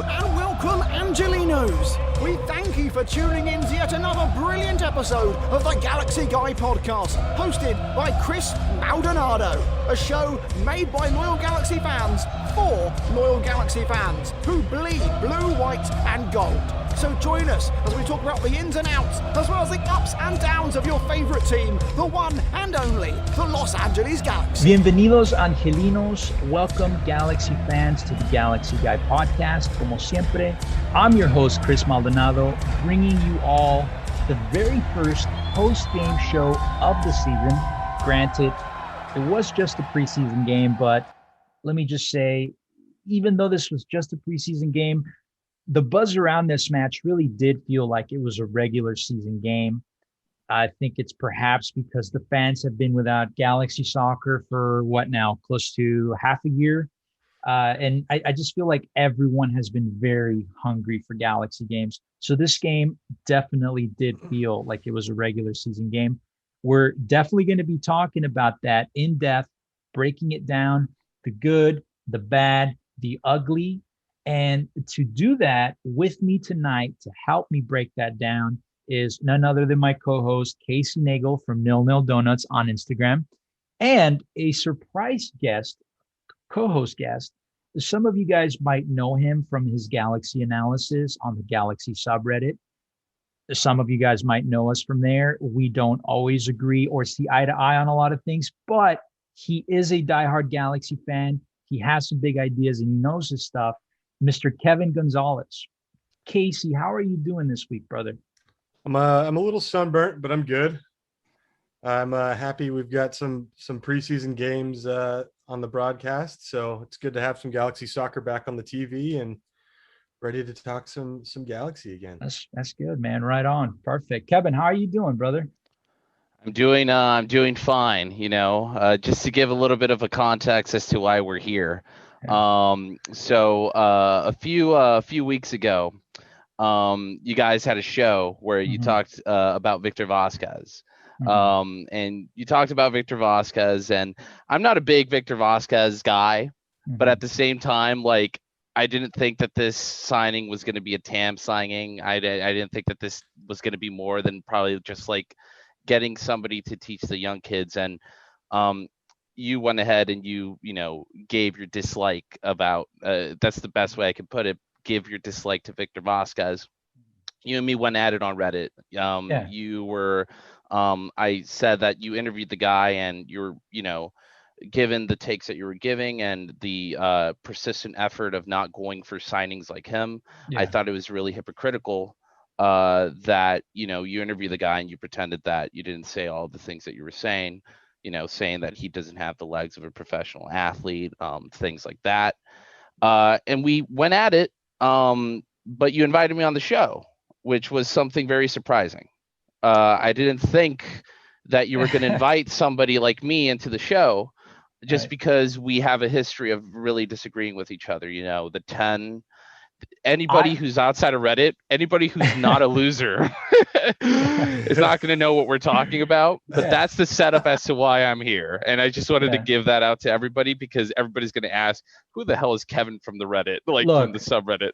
Hello and welcome, Angelinos. We thank you for tuning in to yet another brilliant episode of the Galaxy Guy podcast, hosted by Chris Maldonado, a show made by loyal Galaxy fans for loyal Galaxy fans who bleed blue, white and gold. So join us as we talk about the ins and outs, as well as the ups and downs of your favorite team, the one and only, the Los Angeles Galaxy. Bienvenidos, Angelinos. Welcome, Galaxy fans, to the Galaxy Guy podcast. Como siempre, I'm your host, Chris Maldonado, bringing you all the very first post-game show of the season. Granted, it was just a preseason game, but let me just say, even though this was just a preseason game, the buzz around this match really did feel like it was a regular season game. I think it's perhaps because the fans have been without Galaxy soccer for what now, close to half a year. And I just feel like everyone has been very hungry for Galaxy games. So this game definitely did feel like it was a regular season game. We're definitely going to be talking about that in depth, breaking it down, the good, the bad, the ugly. And to do that with me tonight, to help me break that down, is none other than my co-host, Casey Nagel from Nil Nil Donuts on Instagram, and a surprise guest, co-host guest. Some of you guys might know him from his Galaxy analysis on the Galaxy subreddit. Some of you guys might know us from there. We don't always agree or see eye to eye on a lot of things, but he is a diehard Galaxy fan. He has some big ideas and he knows his stuff. Mr. Kevin Gonzalez. Casey, how are you doing this week, brother? I'm a little sunburnt, but I'm good. I'm happy we've got some preseason games on the broadcast, so it's good to have some Galaxy soccer back on the TV and ready to talk some Galaxy again. That's good, man. Right on. Perfect. Kevin, how are you doing, brother? I'm doing fine. Just to give a little bit of a context as to why we're here. So a few weeks ago, you guys had a show where you talked about Victor Vasquez. And you talked about Victor Vasquez, and I'm not a big Victor Vasquez guy, but at the same time, like, I didn't think that this signing was going to be a TAM signing. I didn't think that this was going to be more than probably just like getting somebody to teach the young kids. And you went ahead and you gave your dislike about that's the best way I can put it. Give your dislike to Victor Vasquez. You and me went at it on Reddit. You were I said that you interviewed the guy and you're given the takes that you were giving and the persistent effort of not going for signings like him. I thought it was really hypocritical that you interview the guy and you pretended that you didn't say all the things that you were saying. Saying that he doesn't have the legs of a professional athlete, things like that. And we went at it, but you invited me on the show, which was something very surprising. I didn't think that you were going to invite somebody like me into the show just because we have a history of really disagreeing with each other. The 10... Anybody who's outside of Reddit, anybody who's not a loser is not going to know what we're talking about. But that's the setup as to why I'm here. And I just wanted to give that out to everybody because everybody's going to ask, who the hell is Kevin from the Reddit? From the subreddit.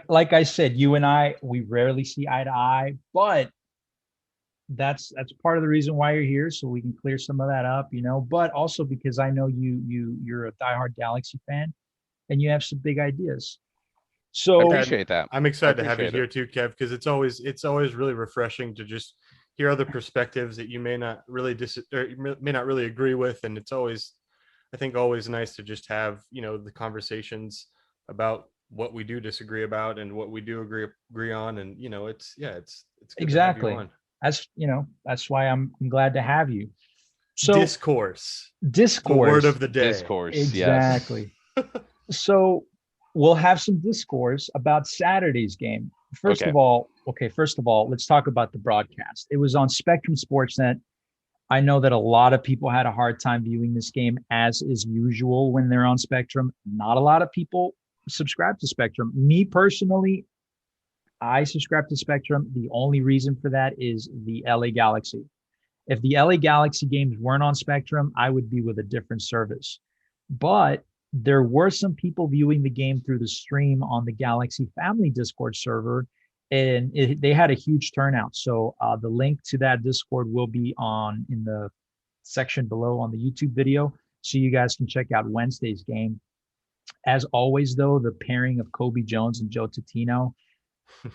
like I said, you and I, we rarely see eye to eye, but that's part of the reason why you're here. So we can clear some of that up, but also because I know you're a diehard Galaxy fan and you have some big ideas. So I appreciate that. I'm excited to have you here too, Kev, because it's always really refreshing to just hear other perspectives that you may not really may not really agree with, and it's always nice to just have the conversations about what we do disagree about and what we do agree on, and it's good exactly. To have you on. That's why I'm glad to have you. So discourse, the word of the day. Discourse, exactly. Yes. So we'll have some discourse about Saturday's game. First of all, let's talk about the broadcast. It was on Spectrum Sportsnet. I know that a lot of people had a hard time viewing this game, as is usual when they're on Spectrum. Not a lot of people subscribe to Spectrum. Me personally, I subscribe to Spectrum. The only reason for that is the LA Galaxy. If the LA Galaxy games weren't on Spectrum, I would be with a different service. But there were some people viewing the game through the stream on the Galaxy Family Discord server, and they had a huge turnout. So the link to that Discord will be in the section below on the YouTube video, so you guys can check out Wednesday's game. As always, though, the pairing of Kobe Jones and Joe Tutino,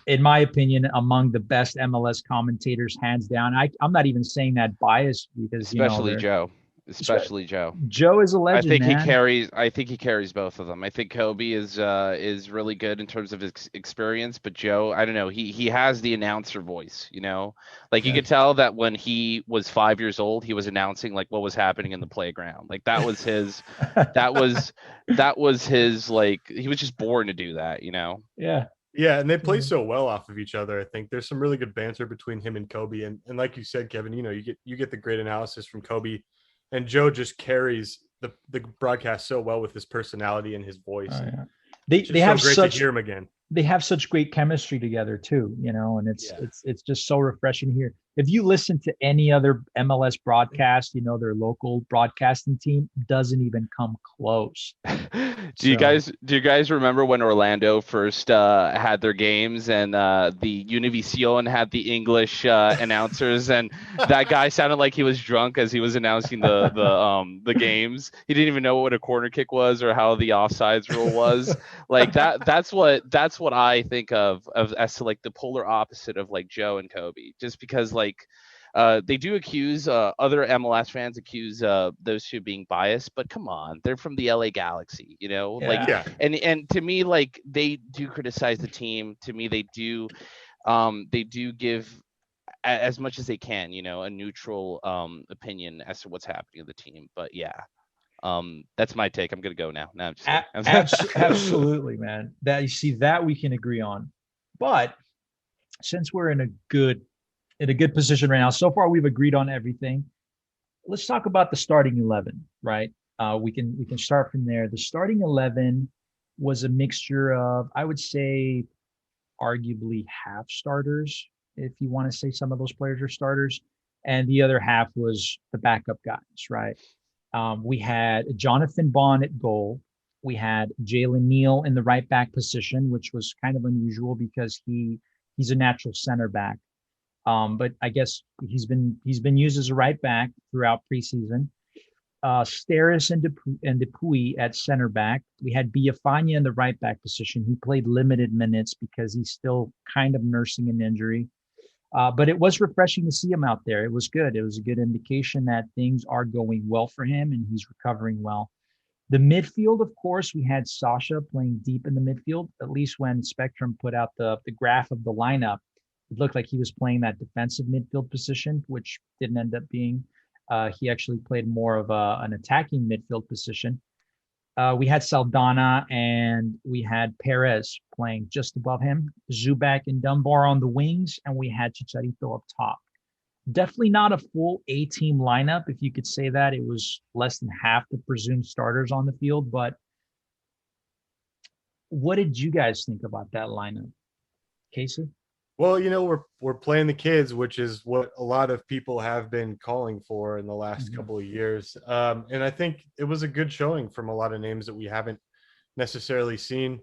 in my opinion, among the best MLS commentators, hands down. I'm not even saying that biased because Especially Joe. Especially Joe. Joe is a legend. I think he carries both of them. I think Kobe is really good in terms of his experience, but Joe, I don't know, he has the announcer voice, Like you could tell that when he was 5 years old, he was announcing like what was happening in the playground. Like that was his that was his, like, he was just born to do that, Yeah. Yeah, and they play so well off of each other. I think there's some really good banter between him and Kobe, and like you said, Kevin, you get the great analysis from Kobe. And Joe just carries the broadcast so well with his personality and his voice. Oh, yeah. They have great such to hear him again. They have such great chemistry together too, and it's just so refreshing to hear. If you listen to any other MLS broadcast, their local broadcasting team doesn't even come close. Do you guys remember when Orlando first had their games and the Univision had the English announcers, and that guy sounded like he was drunk as he was announcing the games. He didn't even know what a corner kick was or how the offsides rule was. Like that's what I think of as to like the polar opposite of like Joe and Kobe, just because like they do accuse other MLS fans accuse those two being biased, but come on, they're from the LA Galaxy, and to me, like, they do criticize the team. To me, they do give as much as they can, a neutral opinion as to what's happening in the team. But yeah. That's my take. I'm gonna go now. No, I'm just absolutely, man. That we can agree on. But since we're in a good position right now, so far we've agreed on everything. Let's talk about the starting 11, right? We can start from there. The starting 11 was a mixture of, I would say, arguably half starters, if you want to say some of those players are starters, and the other half was the backup guys, right? We had Jonathan Bond at goal. We had Jalen Neal in the right back position, which was kind of unusual because he's a natural center back. But I guess he's been used as a right back throughout preseason. Steris and Dupuy at center back. We had Biafania in the right back position. He played limited minutes because he's still kind of nursing an injury. But it was refreshing to see him out there. It was good. It was a good indication that things are going well for him and he's recovering well. The midfield, of course, we had Sasha playing deep in the midfield. At least when Spectrum put out the graph of the lineup, it looked like he was playing that defensive midfield position, which didn't end up being. He actually played more of an attacking midfield position. We had Saldana and we had Perez playing just above him, Zubak and Dunbar on the wings, and we had Chicharito up top. Definitely not a full A-team lineup, if you could say that. It was less than half the presumed starters on the field, but what did you guys think about that lineup? Casey? Well, we're playing the kids, which is what a lot of people have been calling for in the last couple of years. And I think it was a good showing from a lot of names that we haven't necessarily seen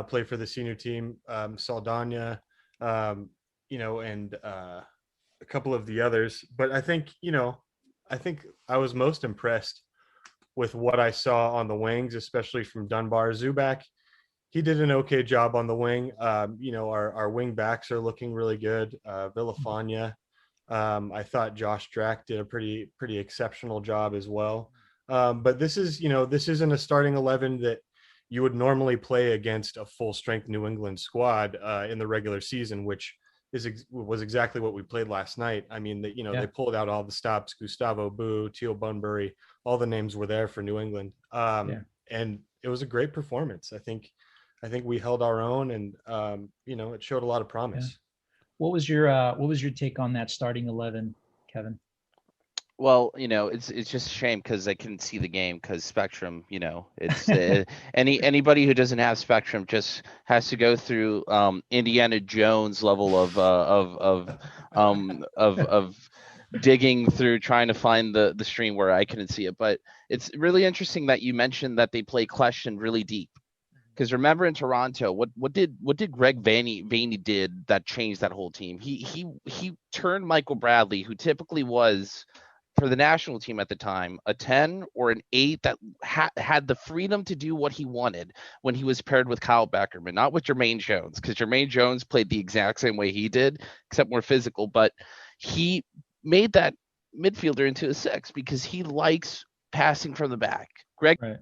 play for the senior team. Saldana, and a couple of the others. But I think I was most impressed with what I saw on the wings, especially from Dunbar. Zubak, he did an okay job on the wing. Our wing backs are looking really good. Villafania, I thought Josh Drack did a pretty exceptional job as well. But this isn't a starting 11 that you would normally play against a full strength New England squad in the regular season, which was exactly what we played last night. I mean, they pulled out all the stops: Gustavo Boo, Teal Bunbury, all the names were there for New England. And it was a great performance. I think we held our own, and it showed a lot of promise. Yeah. What was your take on that starting 11, Kevin? Well, it's just a shame because I couldn't see the game because Spectrum, it's anybody who doesn't have Spectrum just has to go through Indiana Jones level of digging through trying to find the stream where I couldn't see it. But It's really interesting that you mentioned that they play Kleshin really deep. Because remember in Toronto, what did Greg Vanney did that changed that whole team? He turned Michael Bradley, who typically was for the national team at the time a 10 or an 8 that had the freedom to do what he wanted when he was paired with Kyle Beckerman, not with Jermaine Jones, because Jermaine Jones played the exact same way he did, except more physical. But he made that midfielder into a 6 because he likes passing from the back. Greg. Right.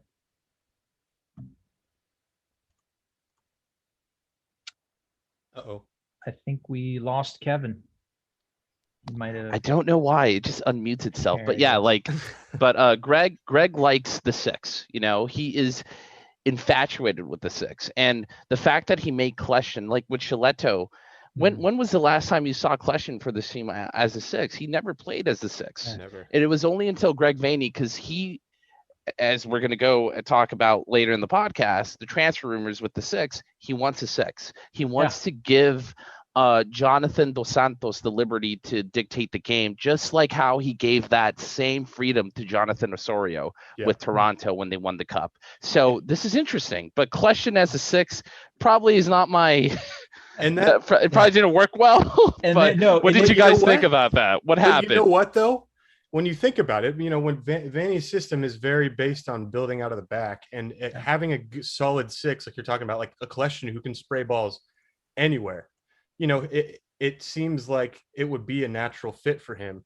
Uh-oh. I think we lost Kevin. Might have. I don't know why it just unmutes itself, There but you yeah, go. like, but Greg likes the 6. You know, he is infatuated with the 6, and the fact that he made Kleshin, like with Chiletto. When was the last time you saw Kleshin for this team as a 6? He never played as a 6. Never. And it was only until Greg Vanney, because he, as we're going to go and talk about later in the podcast, the transfer rumors with the 6, he wants a 6. He wants to give Jonathan Dos Santos the liberty to dictate the game, just like how he gave that same freedom to Jonathan Osorio with Toronto when they won the cup. So this is interesting, but Kleshin as a 6 probably is not my and that it probably didn't work well. And but what did you guys think about that? What happened? You know what though? When you think about it, when Vanney's system is very based on building out of the back and having a solid 6, like you're talking about, like a Kleshin who can spray balls anywhere, it seems like it would be a natural fit for him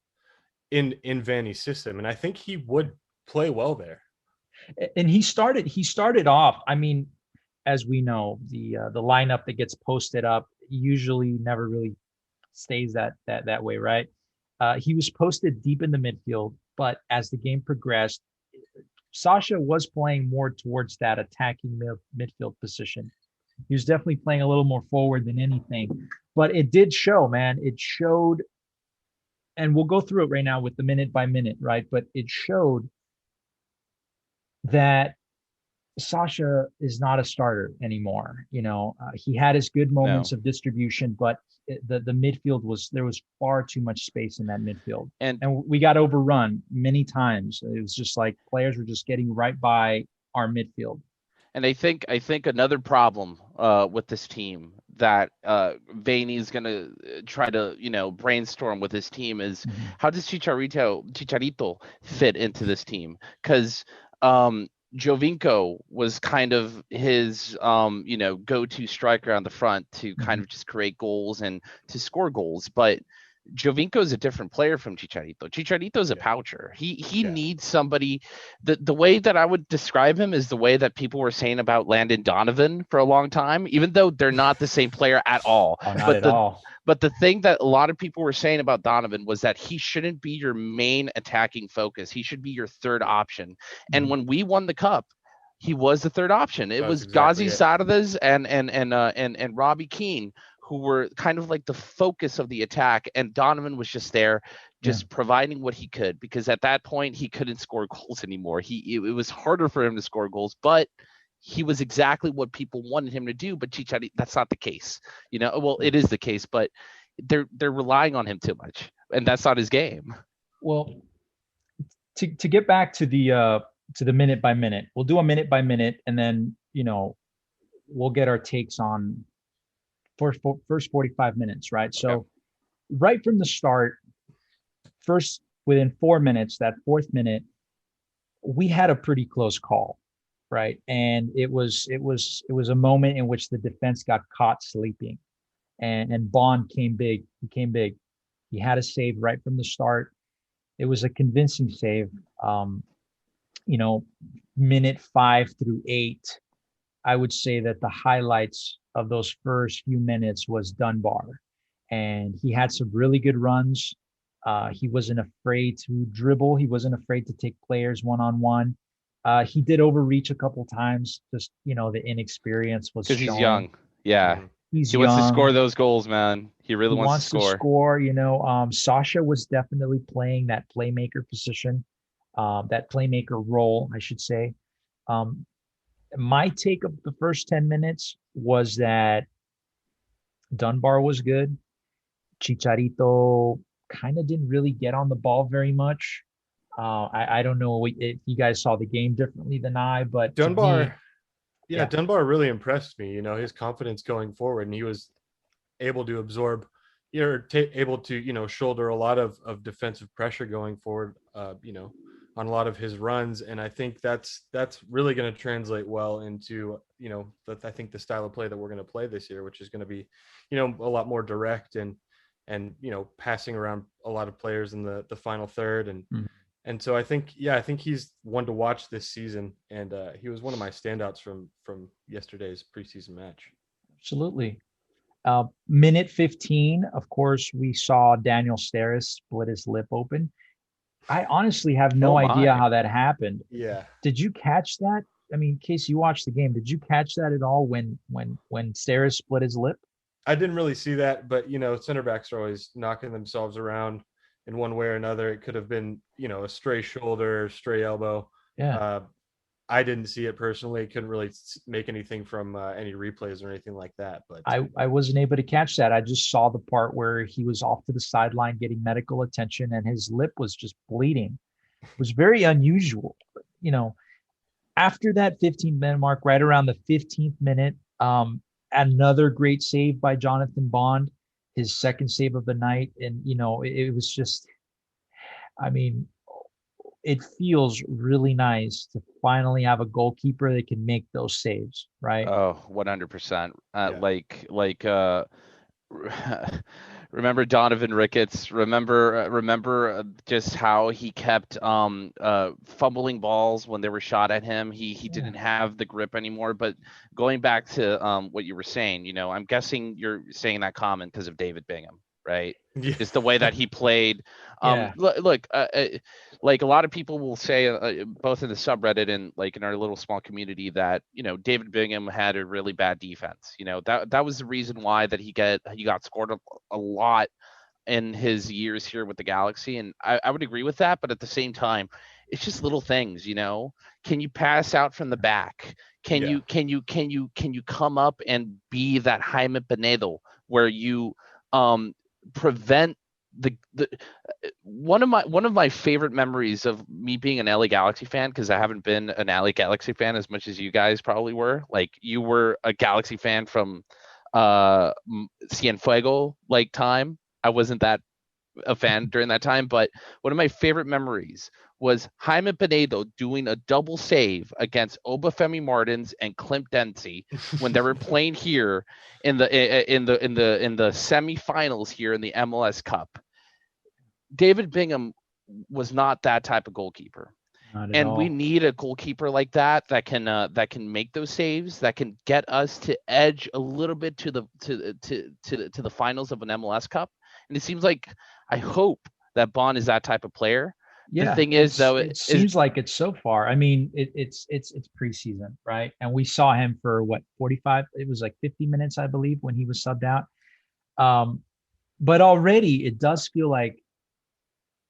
in Vanney's system. And I think he would play well there. And he started off, I mean, as we know, the lineup that gets posted up usually never really stays that way, right? He was posted deep in the midfield, but as the game progressed, Sasha was playing more towards that attacking midfield position. He was definitely playing a little more forward than anything, but it did show, man. It showed, and we'll go through it right now with the minute by minute, right? But it showed that Sasha is not a starter anymore. He had his good moments of distribution, but the midfield there was far too much space in that midfield, and we got overrun many times. It was just like players were just getting right by our midfield. And I think another problem with this team that Vanney is going to try to brainstorm with his team is how does Chicharito fit into this team? Because Jovinko was kind of his go-to striker on the front to kind of just create goals and to score goals, but Jovinko is a different player from Chicharito. Chicharito is a poucher. He needs somebody. The way that I would describe him is the way that people were saying about Landon Donovan for a long time, even though they're not the same player at all. Not at all. But the thing that a lot of people were saying about Donovan was that he shouldn't be your main attacking focus. He should be your third option. And when we won the cup, he was the third option. It was exactly Ghazi Sardes and Robbie Keane, who were kind of like the focus of the attack, and Donovan was just there, providing what he could, because at that point he couldn't score goals anymore. It was harder for him to score goals, but he was exactly what people wanted him to do. But Chicharito, that's not the case. Well, it is the case, but they're relying on him too much, and that's not his game. Well, to get back to the minute by minute, we'll do a minute by minute, and then we'll get our takes on first 45 minutes, right? Okay. So right from the start, first within 4 minutes, that fourth minute, we had a pretty close call, right? And it was a moment in which the defense got caught sleeping, and Bond came big. He came big. He had a save right from the start. It was a convincing save. Minute 5 through 8, I would say that the highlights of those first few minutes was Dunbar, and he had some really good runs. He wasn't afraid to dribble. He wasn't afraid to take players one-on-one. He did overreach a couple times. Just, the inexperience was because he's young. Yeah. He wants to score those goals, man. He really wants to score. Sasha was definitely playing that playmaker position, that playmaker role, I should say. My take of the first 10 minutes was that Dunbar was good. Chicharito kind of didn't really get on the ball very much. I don't know if you guys saw the game differently than I, but to me, Dunbar, yeah, yeah, Dunbar really impressed me. His confidence going forward, and he was able to absorb, able to shoulder a lot of defensive pressure going forward. On a lot of his runs, and I think that's really going to translate well into I think the style of play that we're going to play this year, which is going to be a lot more direct and passing around a lot of players in the final third Mhm. and so I think he's one to watch this season, and he was one of my standouts from yesterday's preseason match. Absolutely. Minute 15, of course, we saw Daniel Steres split his lip open. I honestly have Oh no idea my. how that happened. Yeah, Did you catch that? I mean, in case you watched the game, did you catch that at all when Steres split his lip? I didn't really see that, but center backs are always knocking themselves around in one way or another. It could have been a stray shoulder, stray elbow. Yeah. Uh, I didn't see it personally. Couldn't really make anything from any replays or anything like that. But I wasn't able to catch that. I just saw the part where he was off to the sideline getting medical attention and his lip was just bleeding. It was very unusual. You know, after that 15-minute mark, right around the 15th minute, another great save by Jonathan Bond, his second save of the night. And, it was just, I mean, it feels really nice to finally have a goalkeeper that can make those saves, right? Oh, 100%. yeah, Remember Donovan Ricketts? Remember just how he kept fumbling balls when they were shot at him. He Yeah. didn't have the grip anymore. But going back to what you were saying, I'm guessing you're saying that comment because of David Bingham, right? yeah, Just the way that he played. Yeah. Look, like a lot of people will say, both in the subreddit and like in our little small community, that David Bingham had a really bad defense. That was the reason why that he got scored a lot in his years here with the Galaxy, and I would agree with that. But at the same time, it's just little things. Can you pass out from the back? Can yeah. you come up and be that Jaime Pinedo where you prevent the one of my favorite memories of me being an LA Galaxy fan, because I haven't been an LA Galaxy fan as much as you guys probably were. Like, you were a Galaxy fan from Cienfuego like time. I wasn't that a fan during that time, but one of my favorite memories was Jaime Pinedo doing a double save against Obafemi Martins and Clint Dempsey when they were playing here in the semifinals here in the MLS Cup. David Bingham was not that type of goalkeeper, Not at and we all. need a goalkeeper like that can make those saves, that can get us to edge a little bit to the finals of an MLS Cup. And it seems like, I hope that Bond is that type of player. The Yeah, thing is, though, it seems like it's so far. I mean, it's preseason, right? And we saw him for what, 45? It was like 50 minutes, I believe, when he was subbed out. But already it does feel like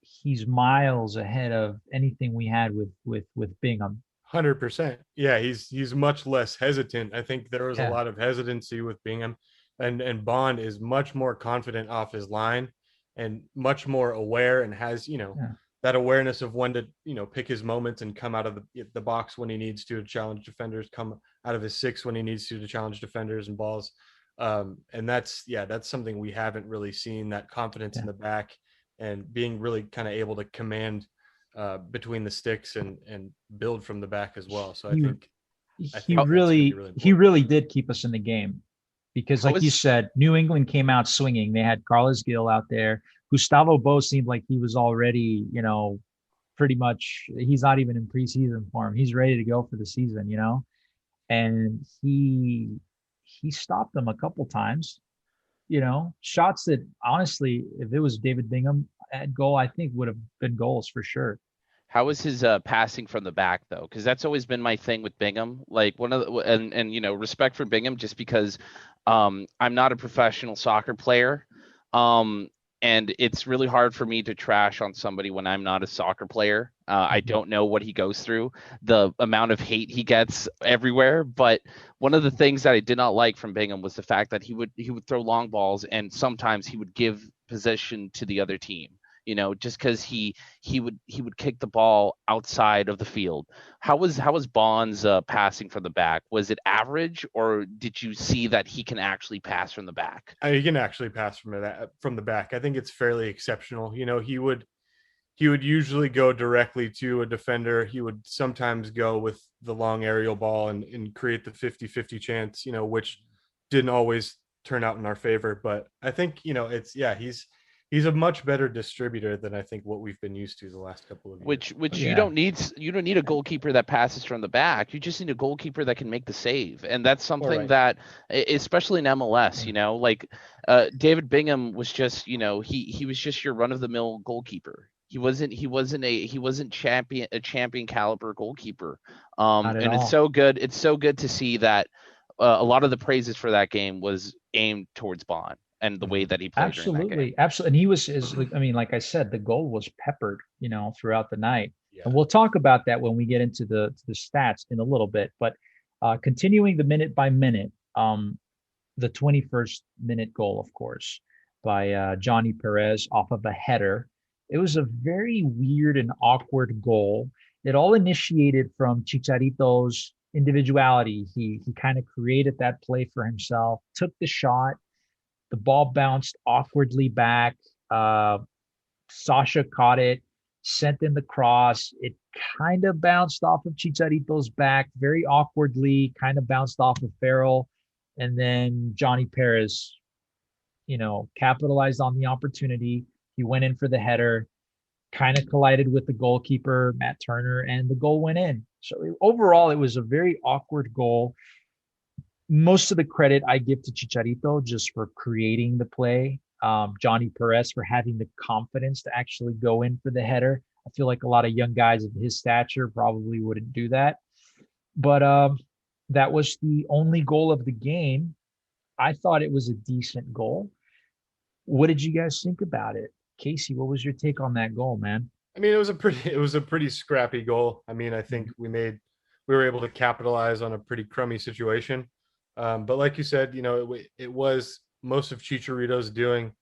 he's miles ahead of anything we had with Bingham. 100%. Yeah, he's much less hesitant. I think there was a Yeah, lot of hesitancy with Bingham, and Bond is much more confident off his line and much more aware, and has yeah, that awareness of when to pick his moments and come out of the box when he needs to challenge defenders, come out of his six when he needs to challenge defenders and balls. And that's something we haven't really seen, that confidence yeah. in the back and being really kind of able to command between the sticks and build from the back as well. So I He think he that's going to be really really he important. really did keep us in the game because, how like you is said, New England came out swinging. They had Carlos Gil out there. Gustavo Bo seemed like he was already, pretty much. He's not even in preseason form. He's ready to go for the season. And he stopped them a couple times. Shots that, honestly, if it was David Bingham at goal, I think would have been goals for sure. how is his passing from the back, though? Because that's always been my thing with Bingham. Like, one of the, and respect for Bingham, just because I'm not a professional soccer player. And it's really hard for me to trash on somebody when I'm not a soccer player. I Mhm. don't know what he goes through, the amount of hate he gets everywhere. But one of the things that I did not like from Bingham was the fact that he would throw long balls, and sometimes he would give possession to the other team. just because he would kick the ball outside of the field. How was Bond's passing from the back? Was it average, or did you see that he can actually pass from the back? He can actually pass from the back. I think it's fairly exceptional. He would usually go directly to a defender. He would sometimes go with the long aerial ball and create the 50-50 chance, which didn't always turn out in our favor. But I think, he's a much better distributor than I think what we've been used to the last couple of years. Which you don't need a goalkeeper that passes from the back. You just need a goalkeeper that can make the save. And that's something that, especially in MLS, like David Bingham was just, he was just your run of the mill goalkeeper. He wasn't a champion caliber goalkeeper. And it's so good. It's so good to see that a lot of the praises for that game was aimed towards Bond and the way that he played. Absolutely. And he was, like I said, the goal was peppered, throughout the night. Yeah. And we'll talk about that when we get into the stats in a little bit. But continuing the minute by minute, the 21st minute goal, of course, by Johnny Perez off of a header. It was a very weird and awkward goal. It all initiated from Chicharito's individuality. He kind of created that play for himself, took the shot. The ball bounced awkwardly back. Sasha caught it, sent in the cross. It kind of bounced off of Chicharito's back very awkwardly, kind of bounced off of Farrell. And then Johnny Perez, capitalized on the opportunity. He went in for the header, kind of collided with the goalkeeper, Matt Turner, and the goal went in. So overall, it was a very awkward goal. Most of the credit I give to Chicharito just for creating the play. Johnny Perez for having the confidence to actually go in for the header. I feel like a lot of young guys of his stature probably wouldn't do that. But that was the only goal of the game. I thought it was a decent goal. What did you guys think about it? Casey, what was your take on that goal, man? I mean, it was a pretty scrappy goal. I mean, I think we were able to capitalize on a pretty crummy situation. But like you said, it was most of Chicharito's doing.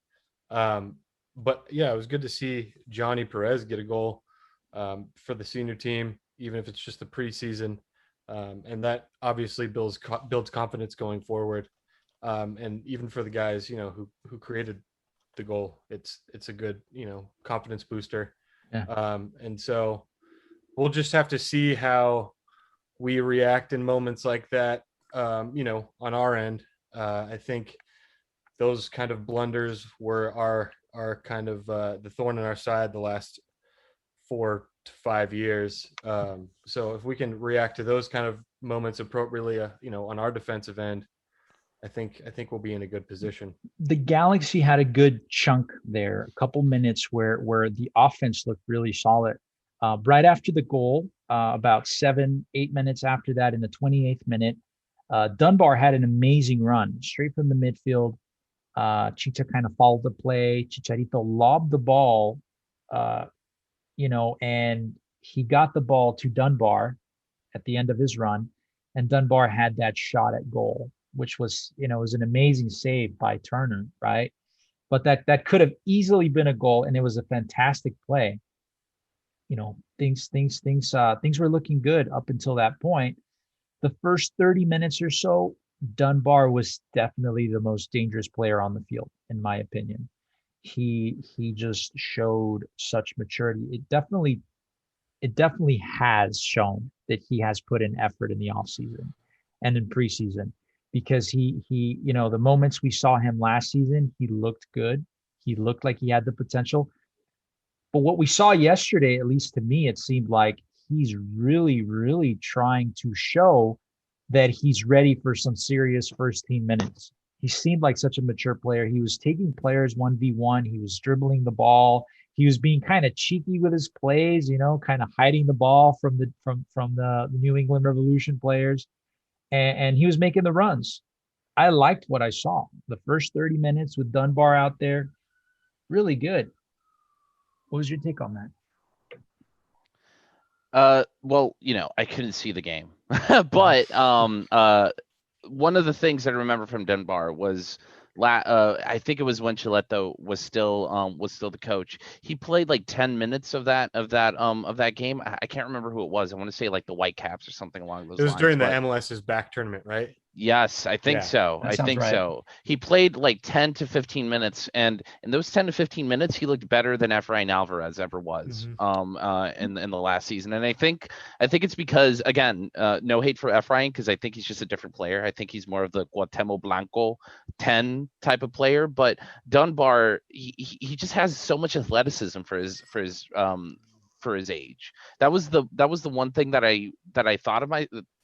But yeah, it was good to see Johnny Perez get a goal for the senior team, even if it's just the preseason. And that obviously builds confidence going forward. And even for the guys, who created the goal, it's a good, confidence booster. Yeah. And so we'll just have to see how we react in moments like that, on our end. I think those kind of blunders were our kind of the thorn in our side the last 4 to 5 years. So if we can react to those kind of moments appropriately, on our defensive end, I think we'll be in a good position. The Galaxy had a good chunk there, a couple minutes where the offense looked really solid. Right after the goal, about 7-8 minutes after that, in the 28th minute, Dunbar had an amazing run straight from the midfield. Chicha kind of followed the play. Chicharito lobbed the ball, and he got the ball to Dunbar at the end of his run, and Dunbar had that shot at goal, which was, was an amazing save by Turner, right? But that could have easily been a goal, and it was a fantastic play. Things were looking good up until that point. The first 30 minutes or so, Dunbar was definitely the most dangerous player on the field, in my opinion. He just showed such maturity. It definitely has shown that he has put in effort in the offseason and in preseason, because he the moments we saw him last season, he looked good. He looked like he had the potential. But what we saw yesterday, at least to me, it seemed like he's really, really trying to show that he's ready for some serious first team minutes. He seemed like such a mature player. He was taking players 1v1. He was dribbling the ball. He was being kind of cheeky with his plays, kind of hiding the ball from the New England Revolution players. And he was making the runs. I liked what I saw. The first 30 minutes with Dunbar out there, really good. What was your take on that? Well, I couldn't see the game, but one of the things that I remember from Dunbar was I think it was when Chiletto was still the coach. He played like 10 minutes of that game. I can't remember who it was. I want to say like the Whitecaps or something along those It was lines. during the But MLS's back tournament, right? yes, I think Yeah. so. That I sounds think right. so. He played like 10 to 15 minutes, and in those 10 to 15 minutes, he looked better than Efrain Alvarez ever was in the last season. And I think it's because, again, no hate for Efrain, because I think he's just a different player. I think he's more of the Guatemala Blanco 10 type of player. But Dunbar, he just has so much athleticism for his age. That was the one thing that I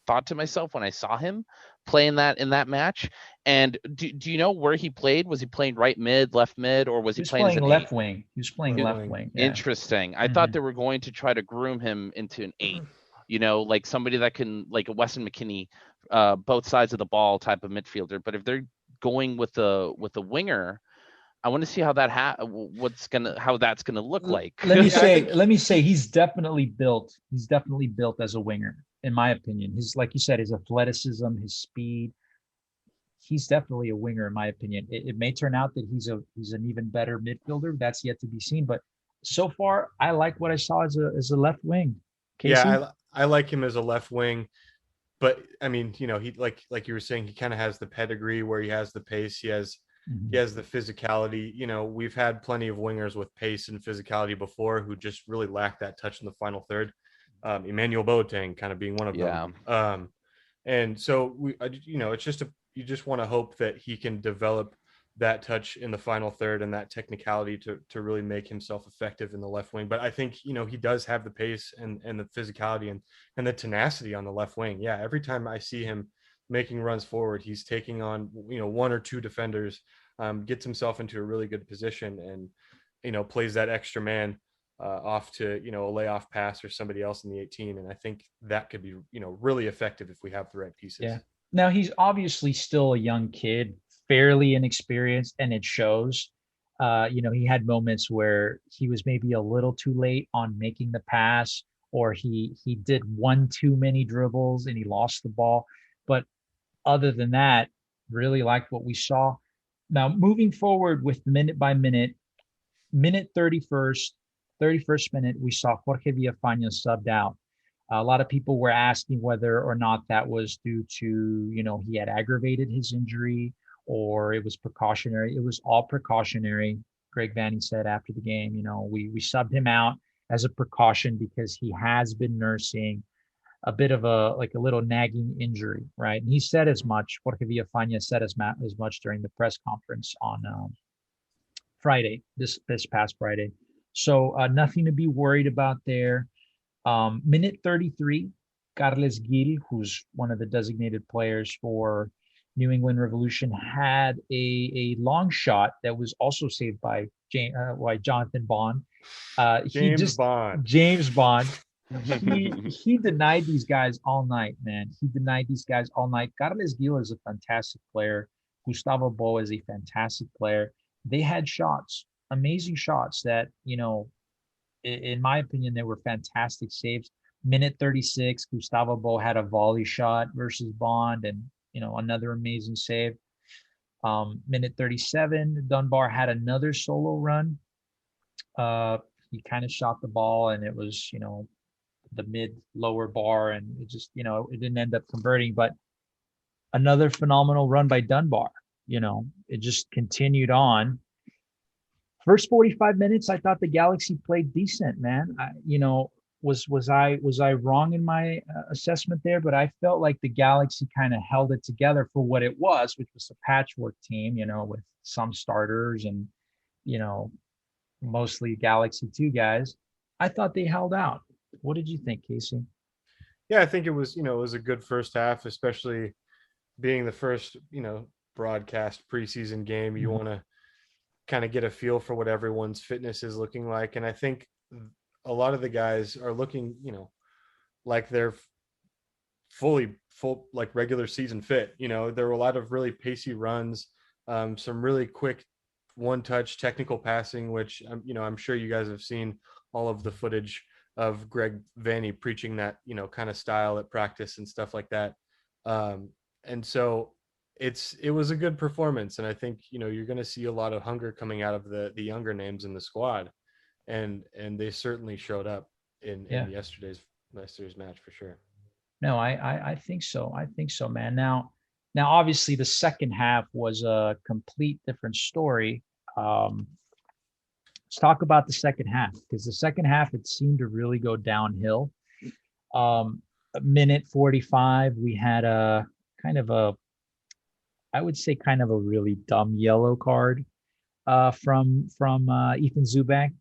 thought to myself when I saw him playing in that match. And do you know where he played? Was he playing right mid, left mid, or was He he was playing as playing an left eight? wing. He was playing Left left wing. wing. Yeah. Interesting. I thought they were going to try to groom him into an eight, like somebody that can, like a Weston McKinney, both sides of the ball type of midfielder. But if they're going with a winger, I want to see how that's gonna look like. Let me Yeah, say he's definitely built. He's definitely built as a winger, in my opinion. His, like you said, his athleticism, his speed. He's definitely a winger, in my opinion. It may turn out that he's an even better midfielder. That's yet to be seen. But so far, I like what I saw as a left wing. Casey? Yeah, I like him as a left wing, but I mean, he like you were saying, he kind of has the pedigree where he has the pace, he has the physicality. We've had plenty of wingers with pace and physicality before who just really lack that touch in the final third. Emmanuel Boateng kind of being one of Yeah. them. And so it's just you just want to hope that he can develop that touch in the final third and that technicality to really make himself effective in the left wing. But I think, he does have the pace and the physicality and the tenacity on the left wing. Yeah. Every time I see him making runs forward, he's taking on, one or two defenders, gets himself into a really good position and, plays that extra man off to, a layoff pass or somebody else in the 18. And I think that could be, really effective if we have the right pieces. Yeah. Now he's obviously still a young kid, fairly inexperienced, and it shows. He had moments where he was maybe a little too late on making the pass, or he did one too many dribbles and he lost the ball. But other than that, really liked what we saw. Now moving forward with minute by minute, minute 31st minute, we saw Jorge Villafaña subbed out. A lot of people were asking whether or not that was due to, he had aggravated his injury or it was precautionary. It was all precautionary. Greg Vanney said after the game, we subbed him out as a precaution because he has been nursing a bit of a little nagging injury, right? And he said as much. Jorge Villafaña said as much during the press conference on Friday, this past Friday. So nothing to be worried about there. Minute 33, Carles Gil, who's one of the designated players for New England Revolution, had a long shot that was also saved by Jonathan Bond. James Bond. James Bond. He denied these guys all night, man. He denied these guys all night. Carles Gil is a fantastic player. Gustavo Bo is a fantastic player. They had shots, amazing shots that, in my opinion, they were fantastic saves. Minute 36, Gustavo Bo had a volley shot versus Bond and, another amazing save. Minute 37, Dunbar had another solo run. He kind of shot the ball and it was, the mid lower bar and it just, it didn't end up converting, but another phenomenal run by Dunbar. It just continued on. First 45 minutes, I thought the Galaxy played decent, man. Was I wrong in my assessment there? But I felt like the Galaxy kind of held it together for what it was, which was a patchwork team, with some starters and, mostly Galaxy 2 guys. I thought they held out. What did you think, Casey? Yeah, I think it was, it was a good first half, especially being the first, broadcast preseason game. You want to kind of get a feel for what everyone's fitness is looking like. And I think a lot of the guys are looking, like they're full, like regular season fit. There were a lot of really pacey runs, some really quick one-touch technical passing, which, I'm sure you guys have seen all of the footage of Greg Vanney preaching that, kind of style at practice and stuff like that. And so it was a good performance, and I think you're going to see a lot of hunger coming out of the younger names in the squad, and they certainly showed up in Yeah. yesterday's match for sure. No, I think so. I think so, man. Now, obviously, the second half was a complete different story. Let's talk about the second half, because the second half it seemed to really go downhill. A minute 45, we had a kind of a, I would say, kind of a really dumb yellow card from Ethan Zubak,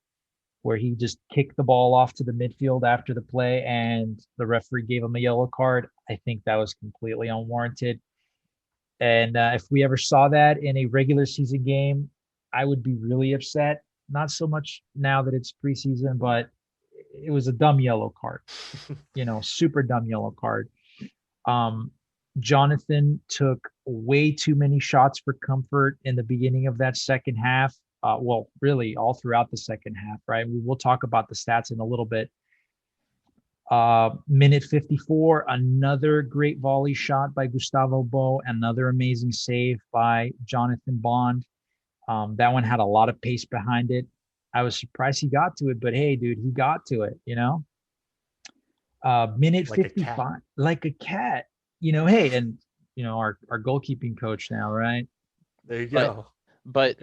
where he just kicked the ball off to the midfield after the play, and the referee gave him a yellow card. I think that was completely unwarranted. And if we ever saw that in a regular season game, I would be really upset. Not so much now that it's preseason, but it was a dumb yellow card, super dumb yellow card. Um, Jonathan took way too many shots for comfort in the beginning of that second half. Well, really all throughout the second half, right? We will talk about the stats in a little bit. Minute 54, another great volley shot by Gustavo Bo, another amazing save by Jonathan Bond. That one had a lot of pace behind it. I was surprised he got to it, but hey, dude, he got to it, Minute Like 55, like a cat, hey, and our goalkeeping coach now, right? There you go. But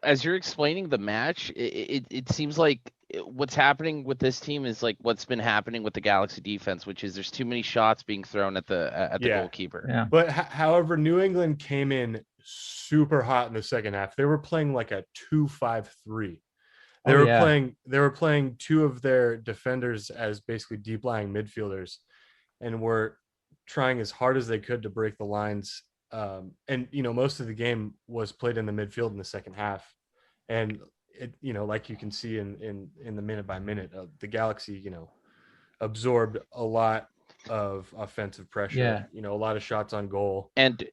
as you're explaining the match, it seems like what's happening with this team is like what's been happening with the Galaxy defense, which is there's too many shots being thrown at the goalkeeper. Yeah. But however, New England came in super hot in the second half. They were playing like a 2-5-3. They were playing two of their defenders as basically deep lying midfielders, and were trying as hard as they could to break the lines. And most of the game was played in the midfield in the second half, and it, like you can see in the minute by minute, the Galaxy absorbed a lot of offensive pressure. Yeah. A lot of shots on goal, and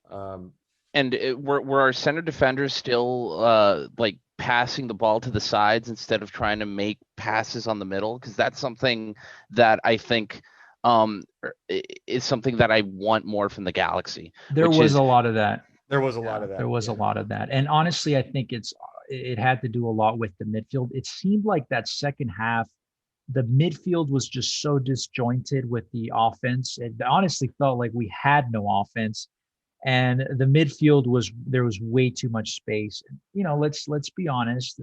were our center defenders still like passing the ball to the sides instead of trying to make passes on the middle? Because that's something that I think is something that I want more from the Galaxy. There was a lot of that. There was a lot of that. There was a lot of that. And honestly, I think it had to do a lot with the midfield. It seemed like that second half, the midfield was just so disjointed with the offense. It honestly felt like we had no offense. And the midfield there was way too much space. Let's be honest,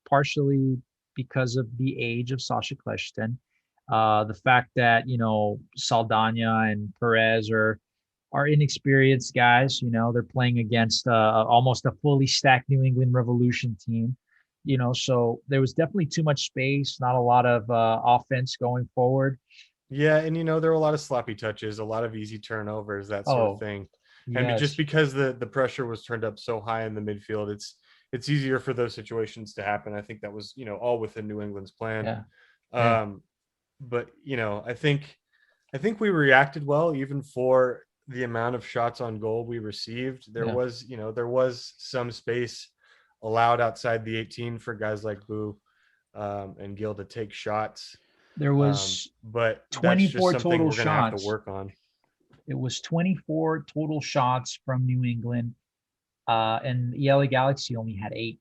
partially because of the age of Sasha Kleshten, the fact that Saldana and Perez are inexperienced guys. They're playing against almost a fully stacked New England Revolution team. So there was definitely too much space, not a lot of offense going forward. Yeah, and there were a lot of sloppy touches, a lot of easy turnovers, that sort of thing. And just because the pressure was turned up so high in the midfield, it's easier for those situations to happen. I think that was all within New England's plan. Yeah. But I think we reacted well, even for the amount of shots on goal we received. There was some space allowed outside the 18 for guys like Boo and Gil to take shots. There was but 24 total we're gonna shots. have to work on. It was 24 total shots from New England, and the LA Galaxy only had 8.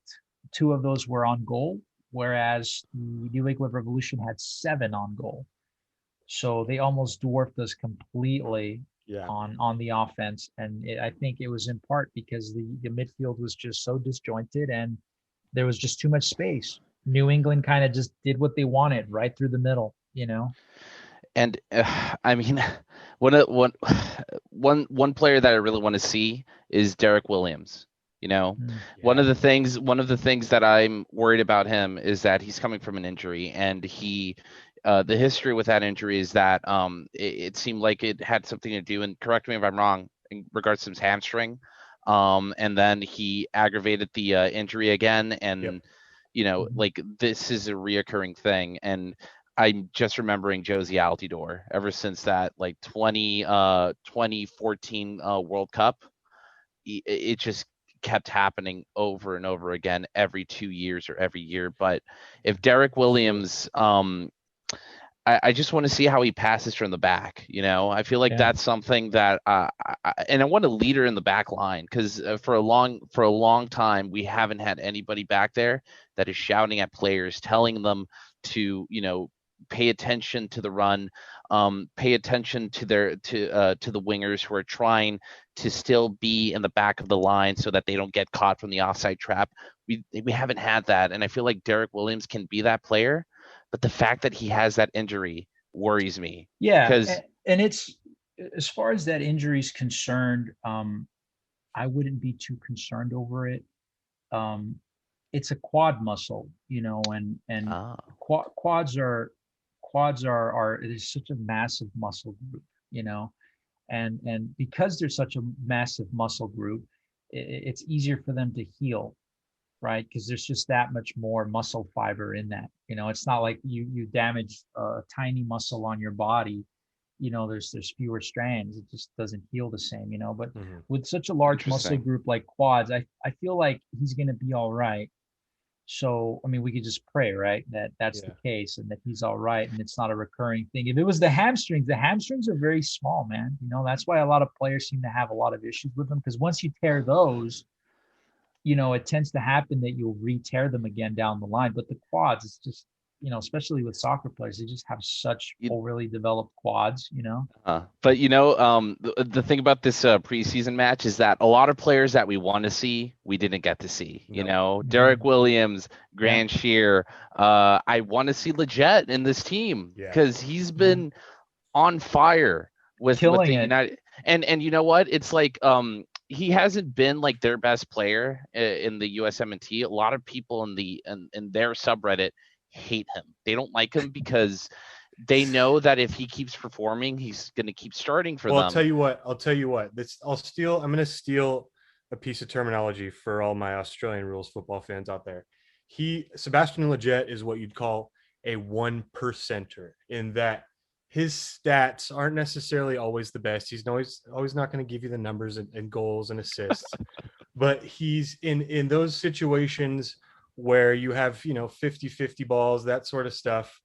2 of those were on goal, whereas the New England Revolution had 7 on goal. So they almost dwarfed us completely on the offense. And I think it was in part because the midfield was just so disjointed and there was just too much space. New England kind of just did what they wanted right through the middle, And I mean, one player that I really want to see is Derek Williams. One of the things that I'm worried about him is that he's coming from an injury, and the history with that injury is that it seemed like it had something to do, and correct me if I'm wrong, in regards to his hamstring, and then he aggravated the injury again, and like this is a reoccurring thing, and I'm just remembering Josie Altidore ever since that 2014 World Cup. It just kept happening over and over again every 2 years or every year. But if Derek Williams, I just want to see how he passes from the back. I feel like that's something that, and I want a leader in the back line, because for a long time we haven't had anybody back there that is shouting at players, telling them to pay attention to the run, pay attention to the wingers who are trying to still be in the back of the line so that they don't get caught from the offside trap. We haven't had that, and I feel like Derek Williams can be that player. But the fact that he has that injury worries me. Yeah, because and it's, as far as that injury is concerned, I wouldn't be too concerned over it. It's a quad muscle, and quads are it is such a massive muscle group, and because they're such a massive muscle group, it's easier for them to heal. Right, because there's just that much more muscle fiber in that. It's not like you damage a tiny muscle on your body. There's fewer strands. It just doesn't heal the same. But with such a large muscle group like quads, I feel like he's going to be all right. So I mean, we could just pray, right, that that's the case, and that he's all right, and it's not a recurring thing. If it was the hamstrings are very small, man. That's why a lot of players seem to have a lot of issues with them, because once you tear those, it tends to happen that you'll re-tear them again down the line. But the quads, it's just, especially with soccer players, they just have such overly developed quads, But the thing about this preseason match is that a lot of players that we want to see, we didn't get to see. Derek Williams, Grant Shear. I want to see Leggett in this team, because he's been on fire with the United. And you know what? It's like he hasn't been like their best player in the USMNT. A lot of people in their subreddit hate him. They don't like him because they know that if he keeps performing, he's going to keep starting for them. I'll tell you what. I'm going to steal a piece of terminology for all my Australian rules football fans out there. Sebastian Leggett is what you'd call a 1%er, in that his stats aren't necessarily always the best. He's always not going to give you the numbers and goals and assists, but he's in those situations where you have, 50-50 balls, that sort of stuff.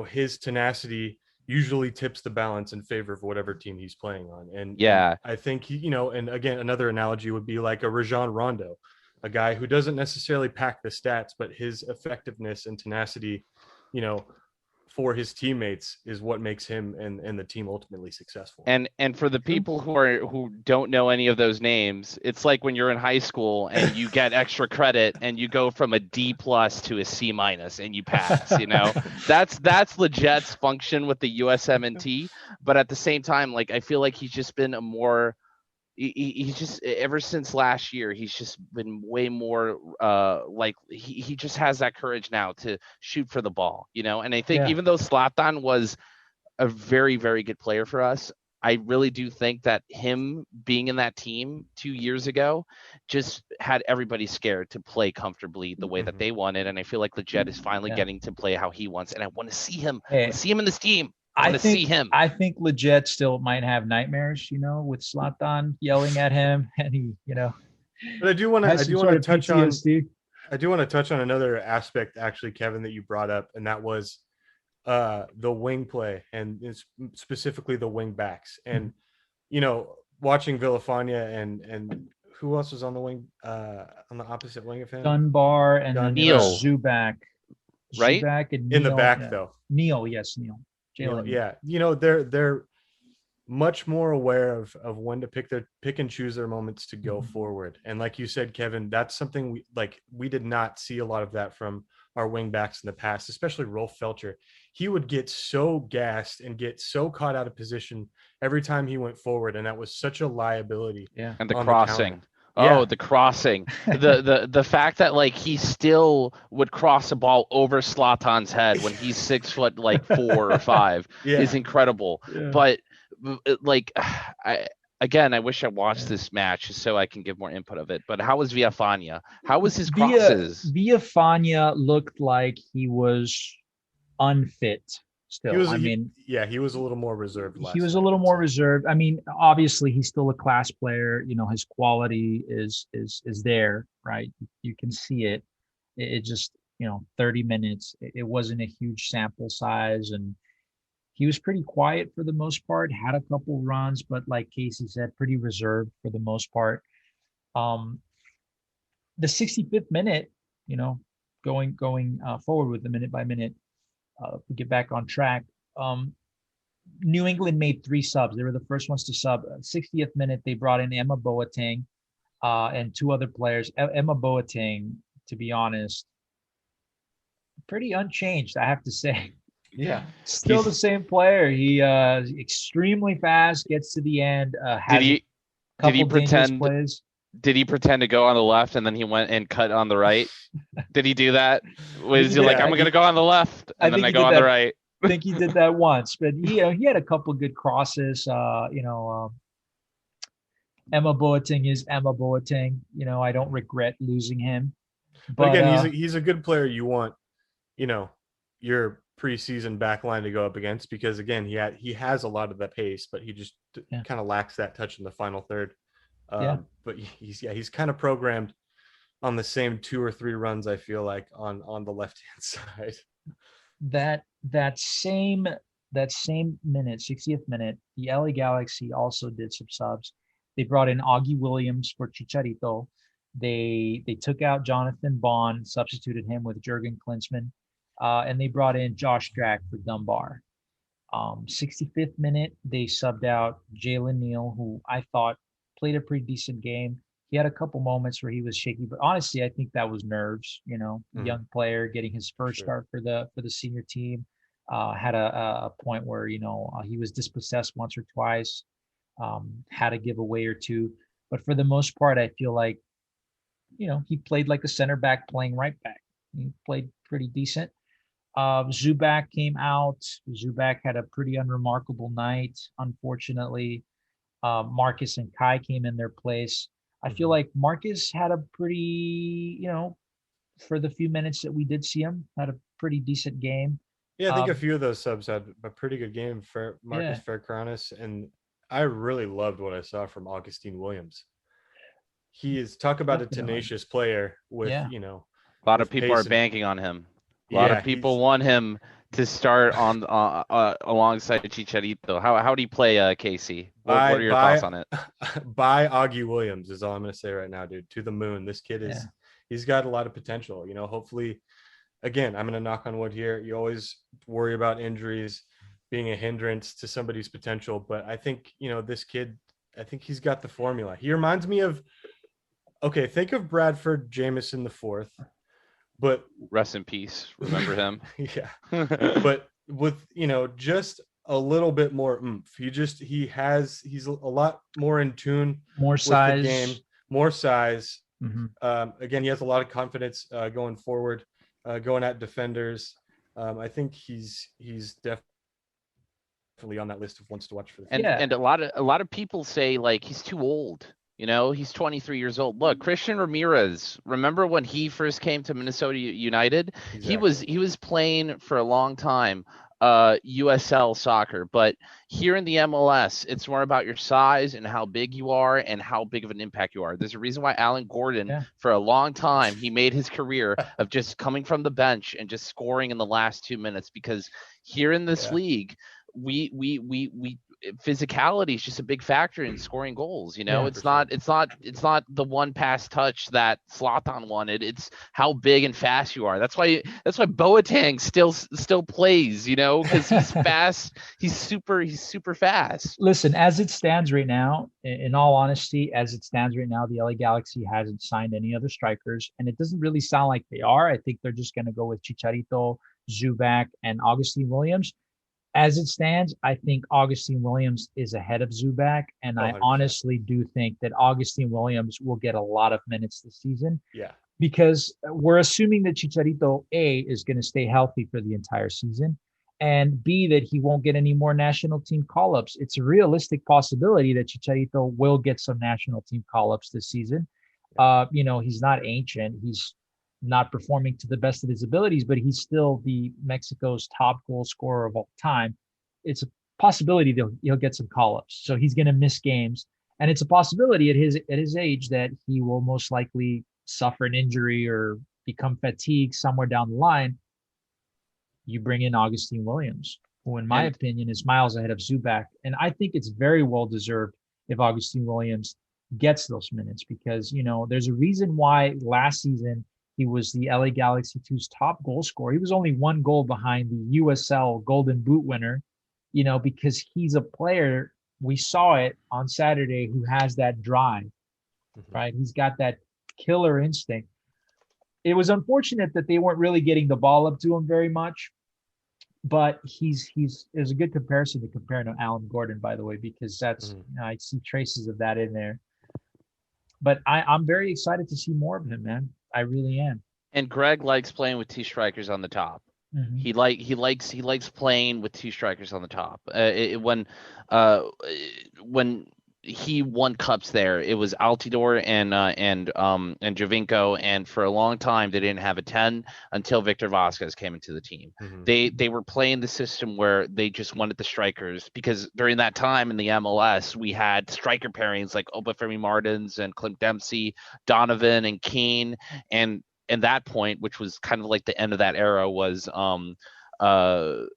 His tenacity usually tips the balance in favor of whatever team he's playing on. And I think, and again, another analogy would be like a Rajon Rondo, a guy who doesn't necessarily pack the stats, but his effectiveness and tenacity, for his teammates is what makes him and the team ultimately successful. And for the people who don't know any of those names, it's like when you're in high school and you get extra credit and you go from a D+ to a C- and you pass. That's Legett's function with the USMNT. But at the same time, like, I feel like he's just been a more he's just, ever since last year, he's just been way more like he just has that courage now to shoot for the ball, and I think even though Zlatan was a very, very good player for us, I really do think that him being in that team 2 years ago just had everybody scared to play comfortably the way that they wanted. And I feel like Leggett is finally getting to play how he wants. And I want to see him, in this team. I want to see him. I think Leggett still might have nightmares, with Zlatan yelling at him, and he, But I do want to touch on another aspect, actually, Kevin, that you brought up, and that was the wing play, and specifically the wing backs. And watching Villafania and who else was on the wing, on the opposite wing of him? Dunbar and Neil Zubac, right? Zubac and in the back, though. Neil. They're much more aware of when to pick and choose their moments to go forward. And like you said, Kevin, that's something we did not see a lot of that from our wing backs in the past, especially Rolf Felcher. He would get so gassed and get so caught out of position every time he went forward, and that was such a liability. Yeah. And the crossing. The crossing. The fact that he still would cross a ball over Zlatan's head when he's 6 foot 4 or 5 is incredible. Yeah. But I wish I watched this match so I can give more input of it. But how was Villafania? How was his crosses? Villafania looked like he was unfit. Still, he was a little more reserved. He was a little more reserved. I mean, obviously, he's still a class player. His quality is there, right? You can see it. It just, 30 minutes. It wasn't a huge sample size, and he was pretty quiet for the most part, had a couple runs, but like Casey said, pretty reserved for the most part. The 65th minute, going forward with the minute by minute, we get back on track. New England made 3 subs. They were the first ones to sub. 60th minute, they brought in Emma Boateng and 2 other players. Emma Boateng, to be honest, pretty unchanged, I have to say. Yeah. Still the same player. He extremely fast, gets to the end. Did he pretend plays. Did he pretend to go on the left and then he went and cut on the right? Did he do that? Was he like, I'm going to go on the left and then I go on the right? I think he did that once, but he had a couple of good crosses. Emma Boateng is Emma Boateng. I don't regret losing him. But again, he's a good player. You want, your preseason backline to go up against, because again, he has a lot of the pace, but he just kind of lacks that touch in the final third. But he's kind of programmed on the same 2 or 3 runs, I feel like, on the left hand side. That same minute, 60th minute, the LA Galaxy also did some subs. They brought in Augie Williams for Chicharito. They took out Jonathan Bond, substituted him with Jurgen Klinsmann, and they brought in Josh Drack for Dunbar. 65th minute, they subbed out Jalen Neal, who I thought played a pretty decent game. He had a couple moments where he was shaky, but honestly, I think that was nerves. Young player getting his first start for the senior team. Had a point where he was dispossessed once or twice. Had a giveaway or 2, but for the most part, I feel like he played like a center back playing right back. He played pretty decent. Zubak came out. Zubak had a pretty unremarkable night, unfortunately. Marcus and Kai came in their place. I feel like Marcus had a pretty, for the few minutes that we did see him, had a pretty decent game. Yeah, I think a few of those subs had a pretty good game for Marcus Fercranis, and I really loved what I saw from Augustine Williams. He is, talk about a tenacious player with, a lot of people are banking on him. A lot of people want him to start on alongside Chicharito. How do you play, Casey? What are your thoughts on it? By Augie Williams is all I'm going to say right now, dude. To the moon. This kid he's got a lot of potential. Hopefully, again, I'm going to knock on wood here. You always worry about injuries being a hindrance to somebody's potential, but I think this kid, I think he's got the formula. He reminds me of, think of Bradford Jamison the fourth. But rest in peace. Remember him? Yeah. But with, just a little bit more oomph. He's a lot more in tune. More size. With the game, more size. Mm-hmm. Again, he has a lot of confidence going forward, going at defenders. I think he's definitely on that list of ones to watch for the future. And a lot of people say like he's too old. He's 23 years old. Look, Christian Ramirez, remember when he first came to Minnesota United? Exactly. He was playing for a long time USL soccer, but here in the MLS, it's more about your size and how big you are and how big of an impact you are. There's a reason why Alan Gordon, for a long time, he made his career of just coming from the bench and just scoring in the last 2 minutes, because here in this league, we physicality is just a big factor in scoring goals. It's not the one pass touch that Zlatan wanted. It's how big and fast you are. That's why Boateng still plays, because he's fast. He's super fast. Listen, as it stands right now, in all honesty, the LA Galaxy hasn't signed any other strikers, and it doesn't really sound like they are. I think they're just going to go with Chicharito, Zubak, and Augustine Williams. As it stands, I think Augustine Williams is ahead of Zubak, and 100%. I honestly do think that Augustine Williams will get a lot of minutes this season. Yeah. Because we're assuming that Chicharito, A, is going to stay healthy for the entire season, and B, that he won't get any more national team call-ups. It's a realistic possibility that Chicharito will get some national team call-ups this season. He's not ancient. He's not performing to the best of his abilities, but he's still the Mexico's top goal scorer of all time. It's a possibility that he'll get some call-ups. So he's going to miss games. And it's a possibility at his age that he will most likely suffer an injury or become fatigued somewhere down the line, you bring in Augustine Williams, who, in my opinion, is miles ahead of Zubac. And I think it's very well deserved if Augustine Williams gets those minutes, because, there's a reason why last season he was the LA Galaxy 2's top goal scorer. He was only one goal behind the USL Golden Boot winner, because he's a player, we saw it on Saturday, who has that drive, right? He's got that killer instinct. It was unfortunate that they weren't really getting the ball up to him very much, but there's a good comparison to compare to Alan Gordon, by the way, because that's I see traces of that in there. But I'm very excited to see more of him, man. I really am. And Greg likes playing with two strikers on the top. Mm-hmm. He likes playing with two strikers on the top. When he won cups there, it was Altidore and Jovinko, and for a long time they didn't have a 10 until Victor Vasquez came into the team. They were playing the system where they just wanted the strikers, because during that time in the MLS we had striker pairings like Obafemi Martins and Clint Dempsey, Donovan and Keane, and that point, which was kind of like the end of that era, was Jovinko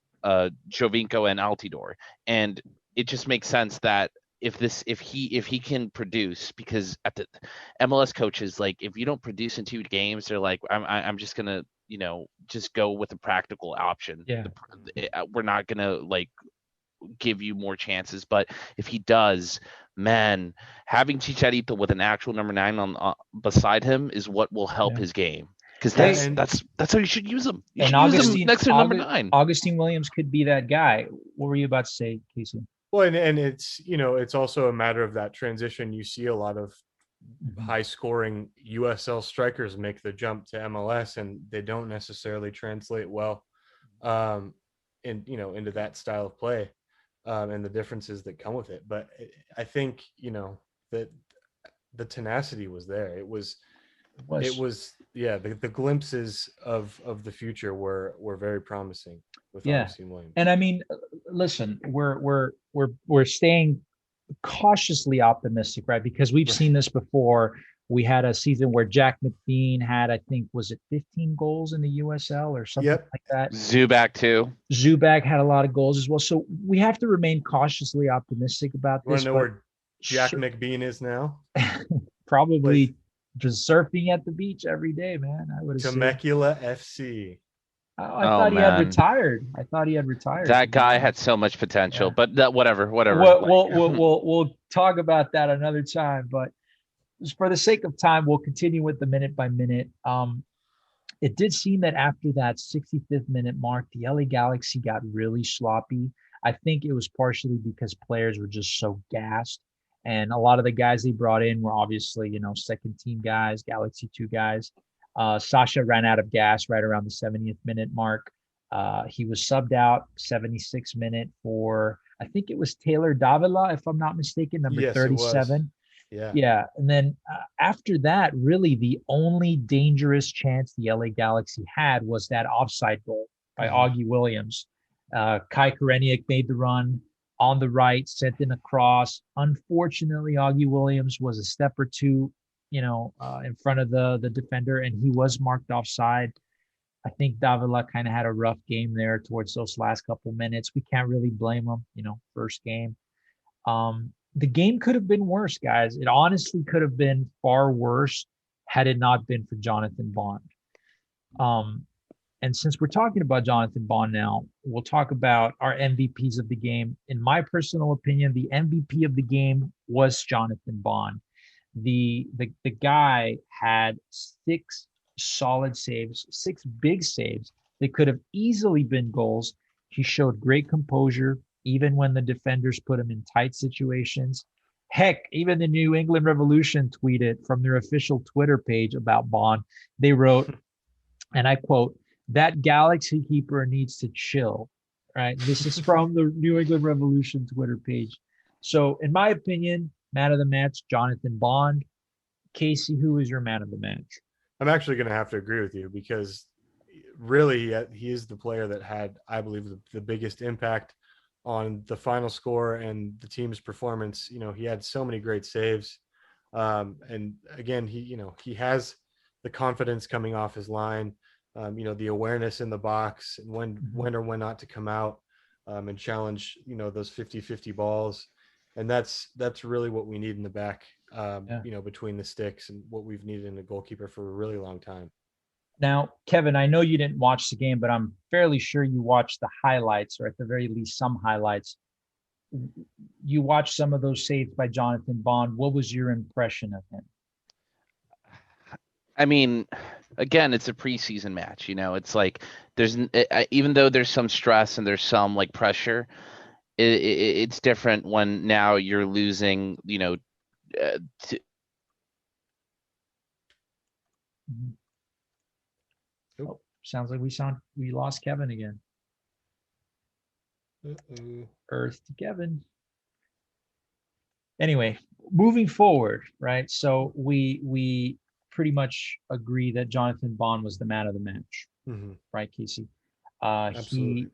and Altidore. And it just makes sense that if he can produce, because at the MLS coaches, like, if you don't produce in 2 games, they're like, I'm just gonna just go with a practical option. Yeah. We're not gonna like give you more chances. But if he does, man, having Chicharito with an actual number 9 on beside him is what will help his game. Because that's how you should use him. You should use him next to number 9. Augustine Williams could be that guy. What were you about to say, Casey? Well, and it's it's also a matter of that transition. You see a lot of high scoring USL strikers make the jump to MLS, and they don't necessarily translate well into that style of play, and the differences that come with it. But I think that the tenacity was there. It was the glimpses of the future were very promising with Augustine Williams. And I mean, listen, we're staying cautiously optimistic, right? Because we've seen this before. We had a season where Jack McBean had, I think, was it 15 goals in the USL or something like that? Zubac too. Zubac had a lot of goals as well. So we have to remain cautiously optimistic about this. You want to know where Jack McBean is now? Probably just surfing at the beach every day, man. I would assume. Temecula FC. I thought he had retired. I thought he had retired. That guy had so much potential, but whatever. We'll talk about that another time. But just for the sake of time, we'll continue with the minute by minute. It did seem that after that 65th minute mark, the LA Galaxy got really sloppy. I think it was partially because players were just so gassed. And a lot of the guys they brought in were obviously, second team guys, Galaxy 2 guys. Sasha ran out of gas right around the 70th minute mark. He was subbed out 76th minute for, I think it was Taylor Davila, if I'm not mistaken, number 37. Yeah. And then after that, really the only dangerous chance the LA Galaxy had was that offside goal by Augie Williams. Kai Koreniuk made the run on the right, sent in a cross. Unfortunately, Augie Williams was a step or two, in front of the defender, and he was marked offside. I think Davila kind of had a rough game there towards those last couple minutes. We can't really blame him, first game. The game could have been worse, guys. It honestly could have been far worse had it not been for Jonathan Bond. And since we're talking about Jonathan Bond now, we'll talk about our MVPs of the game. In my personal opinion, the MVP of the game was Jonathan Bond. The guy had 6 solid saves, 6 big saves that could have easily been goals. He showed great composure, even when the defenders put him in tight situations. Heck, even the New England Revolution tweeted from their official Twitter page about Bond. They wrote, and I quote, "That Galaxy keeper needs to chill," right? This is from the New England Revolution Twitter page. So in my opinion, man of the match, Jonathan Bond. Casey, who is your man of the match? I'm actually going to have to agree with you, because really he is the player that had, I believe, the biggest impact on the final score and the team's performance. He had so many great saves. And again, he has the confidence coming off his line, the awareness in the box, and when or when not to come out and challenge, those 50-50 balls. And that's really what we need in the back, between the sticks, and what we've needed in a goalkeeper for a really long time. Now, Kevin, I know you didn't watch the game, but I'm fairly sure you watched the highlights, or at the very least some highlights. You watched some of those saves by Jonathan Bond. What was your impression of him? I mean, again, it's a preseason match. It's like even though there's some stress and there's some like pressure, it's different when now you're losing. Oh, sounds like we lost Kevin again. Earth to Kevin. Anyway, moving forward, right? So we pretty much agree that Jonathan Bond was the man of the match, right, Casey? Absolutely.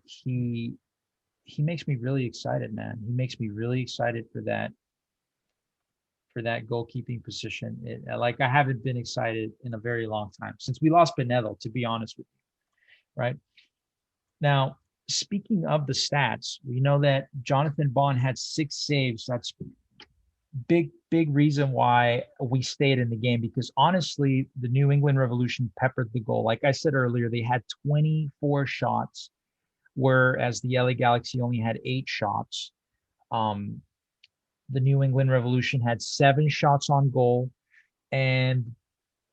He makes me really excited, man. He makes me really excited for that goalkeeping position. Like I haven't been excited in a very long time since we lost Benedo, to be honest with you, right? Now, speaking of the stats, we know that Jonathan Bond had 6 saves. That's big reason why we stayed in the game, because honestly, the New England Revolution peppered the goal. Like I said earlier, they had 24 shots, whereas the LA Galaxy only had 8 shots. The New England Revolution had 7 shots on goal, and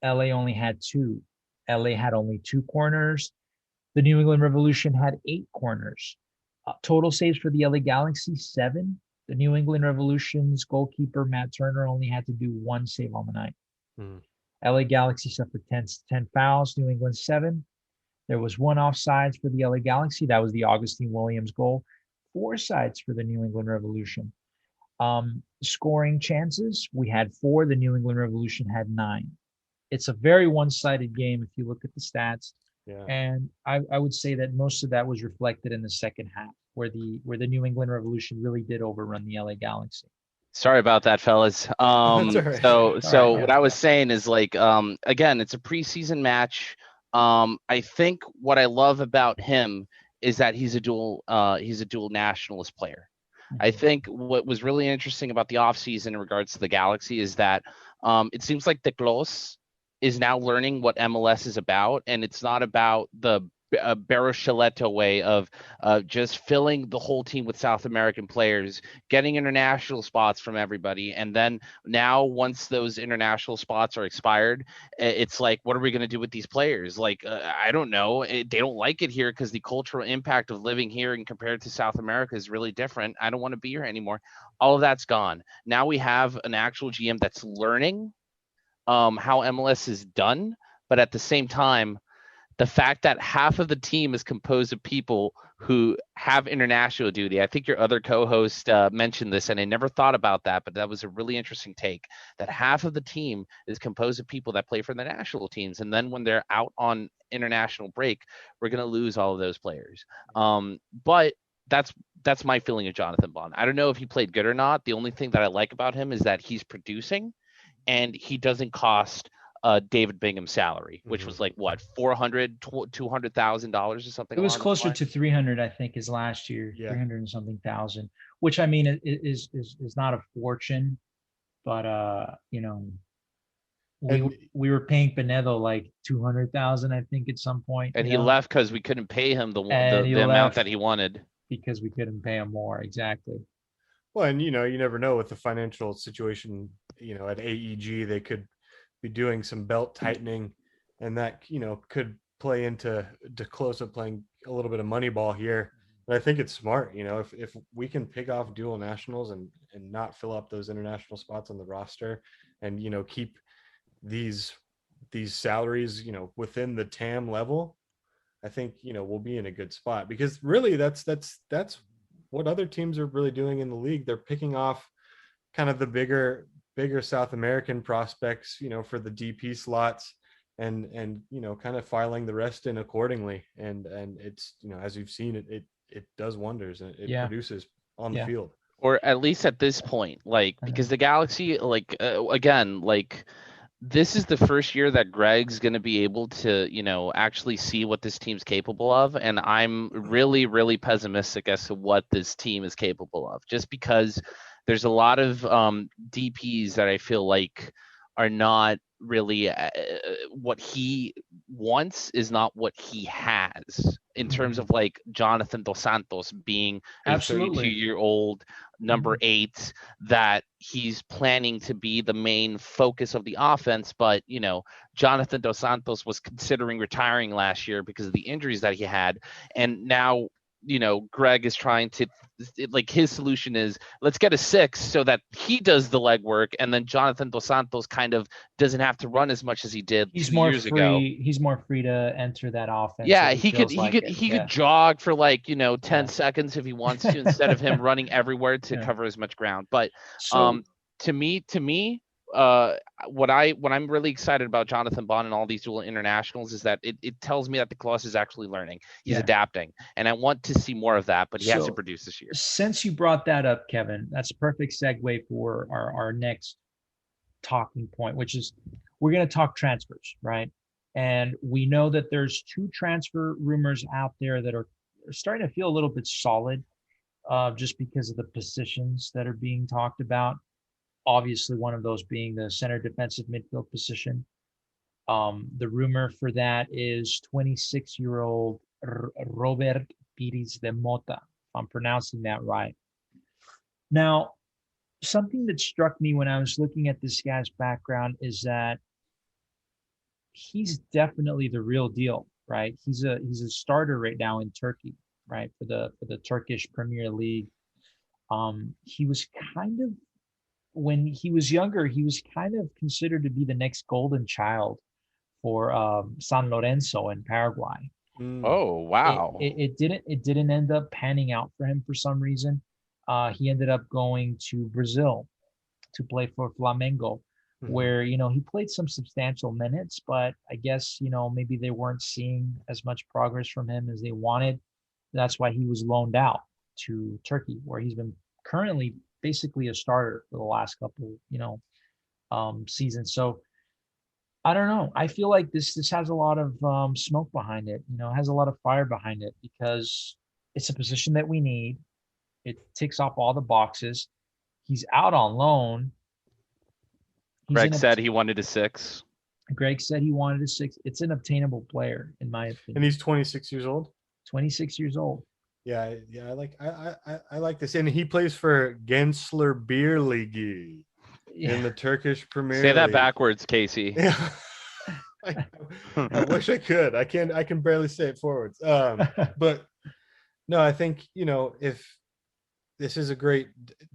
LA only had 2. LA had only 2 corners. The New England Revolution had 8 corners. Total saves for the LA Galaxy, 7. The New England Revolution's goalkeeper, Matt Turner, only had to do 1 save on the night. LA Galaxy suffered 10 fouls, New England 7. There was 1 offsides for the LA Galaxy. That was the Augustine Williams goal. 4 sides for the New England Revolution. Scoring chances, we had 4. The New England Revolution had 9. It's a very one-sided game if you look at the stats. Yeah. And I would say that most of that was reflected in the second half, where the New England Revolution really did overrun the LA Galaxy. Sorry about that, fellas. That's all right. So what I was saying is like, again, it's a preseason match. I think what I love about him is that he's a dual nationalist player. I think what was really interesting about the offseason in regards to the Galaxy is that it seems like the Clos is now learning what MLS is about, and it's not about the Barrocheletto way of just filling the whole team with South American players, getting international spots from everybody, and then now once those international spots are expired, it's like, what are we going to do with these players? Like, I don't know. They don't like it here because the cultural impact of living here and compared to South America is really different. I don't want to be here anymore. All of that's gone. Now we have an actual GM that's learning how MLS is done, but at the same time, the fact that half of the team is composed of people who have international duty. I think your other co-host mentioned this, and I never thought about that, but that was a really interesting take, that half of the team is composed of people that play for the national teams. And then when they're out on international break, we're going to lose all of those players. But that's my feeling of Jonathan Bond. I don't know if he played good or not. The only thing that I like about him is that he's producing, and he doesn't cost David Bingham's salary, which was like what, $200,000 or something. It was closer to 300, I think, is last year. 300 and something thousand, which I mean is not a fortune, but we were paying Benedo like 200,000, I think, at some point. And he left because we couldn't pay him the amount that he wanted, because we couldn't pay him more. Exactly. Well, and you never know with the financial situation. At AEG, they could be doing some belt tightening, and that could play into close up playing a little bit of money ball here. And I think it's smart, if we can pick off dual nationals and not fill up those international spots on the roster, and keep these salaries within the TAM level, I think we'll be in a good spot, because really that's what other teams are really doing in the league. They're picking off kind of the bigger South American prospects, for the DP slots, and kind of filing the rest in accordingly. And it's, as you've seen, it does wonders, and it produces on the field. Or at least at this point, like, because the Galaxy, like, again, like, this is the first year that Greg's going to be able to, actually see what this team's capable of. And I'm really, really pessimistic as to what this team is capable of, just because there's a lot of DPs that I feel like are not really what he wants is not what he has in terms of like Jonathan Dos Santos being a Absolutely. 32-year-old number 8 that he's planning to be the main focus of the offense. But, Jonathan Dos Santos was considering retiring last year because of the injuries that he had. And now, Greg is trying to, like, his solution is let's get a 6 so that he does the legwork, and then Jonathan Dos Santos kind of doesn't have to run as much as he did He's 2 more years free. ago. He's more free to enter that offense. Yeah, if he could feels like it. he Yeah. could jog for like, 10 Yeah. seconds if he wants to, instead of him running everywhere to Yeah. cover as much ground. But So to me, what I'm really excited about Jonathan Bond and all these dual internationals is that it tells me that the Colossus is actually learning. He's Yeah. adapting, and I want to see more of that, but he has to So- produce this year. since you brought that up, Kevin, that's a perfect segue for our next talking point, which is we're going to talk transfers, right? And we know that there's 2 transfer rumors out there that are starting to feel a little bit solid, just because of the positions that are being talked about. Obviously, one of those being the center defensive midfield position. The rumor for that is 26-year-old Robert Pires de Mota, if I'm pronouncing that right. Now, something that struck me when I was looking at this guy's background is that he's definitely the real deal, right? He's a starter right now in Turkey, right, for the Turkish Premier League. He was kind of, when he was younger, he was kind of considered to be the next golden child for San Lorenzo in Paraguay. Oh, wow. It didn't end up panning out for him for some reason. He ended up going to Brazil to play for Flamengo, where he played some substantial minutes, but I guess maybe they weren't seeing as much progress from him as they wanted. That's why he was loaned out to Turkey, where he's been currently basically a starter for the last couple seasons. So I don't know. I feel like this has a lot of smoke behind it. Has a lot of fire behind it, because it's a position that we need. It ticks off all the boxes. He's out on loan. Greg said he wanted a 6. Greg said he wanted a 6. It's an obtainable player, in my opinion. And he's 26 years old. 26 years old. Yeah. I like this, and he plays for Gensler Birligi in the Turkish Premier League. Say that backwards, Casey. Yeah. I wish I could. I can barely say it forwards. But no, I think if this is a great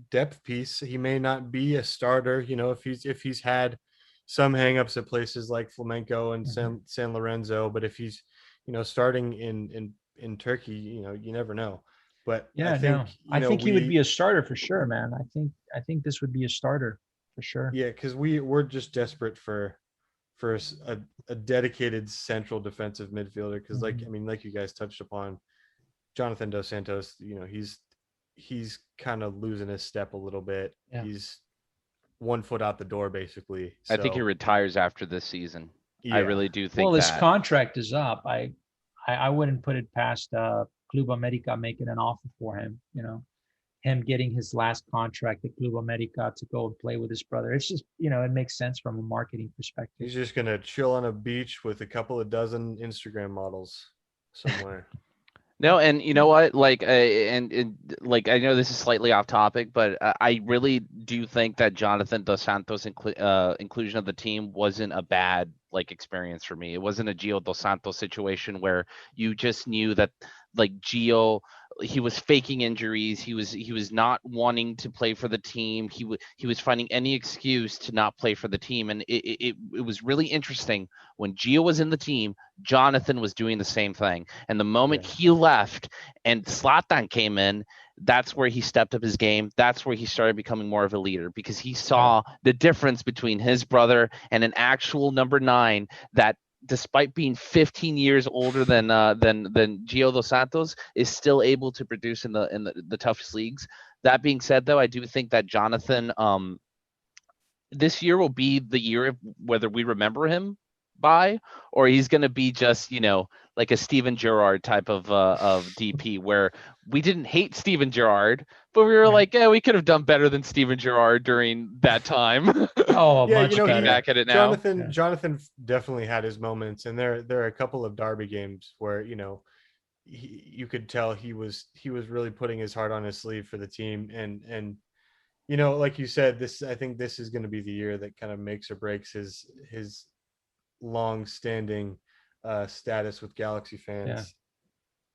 depth piece, he may not be a starter. If he's had some hangups at places like Flamenco and San Lorenzo, but if he's starting in Turkey, you never know. But yeah, I think he would be a starter for sure, man. I think this would be a starter for sure. Yeah, because we're just desperate for a dedicated central defensive midfielder. Because like you guys touched upon, Jonathan Dos Santos, he's kind of losing his step a little bit. Yeah. He's 1 foot out the door, basically. So, I think he retires after this season. Yeah. I really do think. Well, his contract is up. I wouldn't put it past Club America making an offer for him. Him getting his last contract at Club America to go and play with his brother. It's just it makes sense from a marketing perspective. He's just gonna chill on a beach with a couple of dozen Instagram models somewhere. No, and you know what? Like, like, I know this is slightly off topic, but I really do think that Jonathan Dos Santos' inclusion of the team wasn't a bad experience for me. It wasn't a Gio Dos Santos situation where you just knew that Gio, he was faking injuries. He was not wanting to play for the team. He was finding any excuse to not play for the team, and it was really interesting when Gio was in the team. Jonathan was doing the same thing, and the moment he left and Zlatan came in, that's where he stepped up his game. That's where he started becoming more of a leader, because he saw the difference between his brother and an actual number 9 that, despite being 15 years older than Gio Dos Santos, is still able to produce in the toughest leagues. That being said, though, I do think that Jonathan this year will be the year of whether we remember him by, or he's going to be just, like a Steven Gerrard type of DP, where we didn't hate Steven Gerrard, but we were Right. like, yeah, we could have done better than Steven Gerrard during that time. Oh, Yeah, much better. Back at it now. Jonathan definitely had his moments, and there are a couple of Derby games where you could tell he was really putting his heart on his sleeve for the team, and like you said, I think this is going to be the year that kind of makes or breaks his long-standing status with Galaxy fans. Yeah.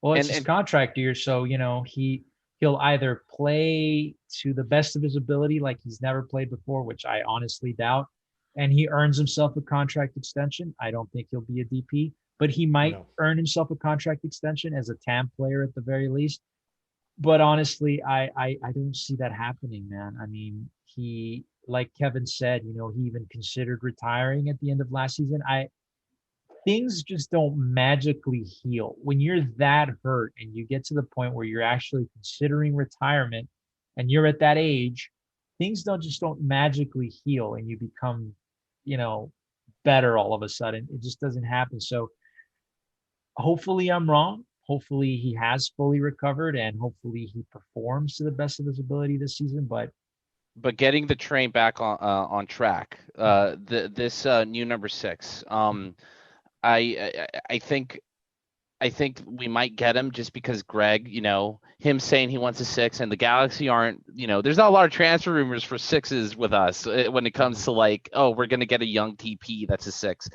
Well, it's his contract year, so he'll either play to the best of his ability like he's never played before, which I honestly doubt, and he earns himself a contract extension. I don't think he'll be a DP, but he might earn himself a contract extension as a TAM player at the very least. But honestly, I don't see that happening, man. I mean, he, like Kevin said, he even considered retiring at the end of last season. Things just don't magically heal. When you're that hurt and you get to the point where you're actually considering retirement and you're at that age, things don't magically heal and you become, better all of a sudden. It just doesn't happen. So hopefully I'm wrong. Hopefully he has fully recovered and hopefully he performs to the best of his ability this season. But getting the train back on track, this new number 6, I think we might get him just because Greg, him saying he wants a 6, and the Galaxy aren't, there's not a lot of transfer rumors for 6s with us when it comes to like, oh, we're gonna get a young TP that's a 6.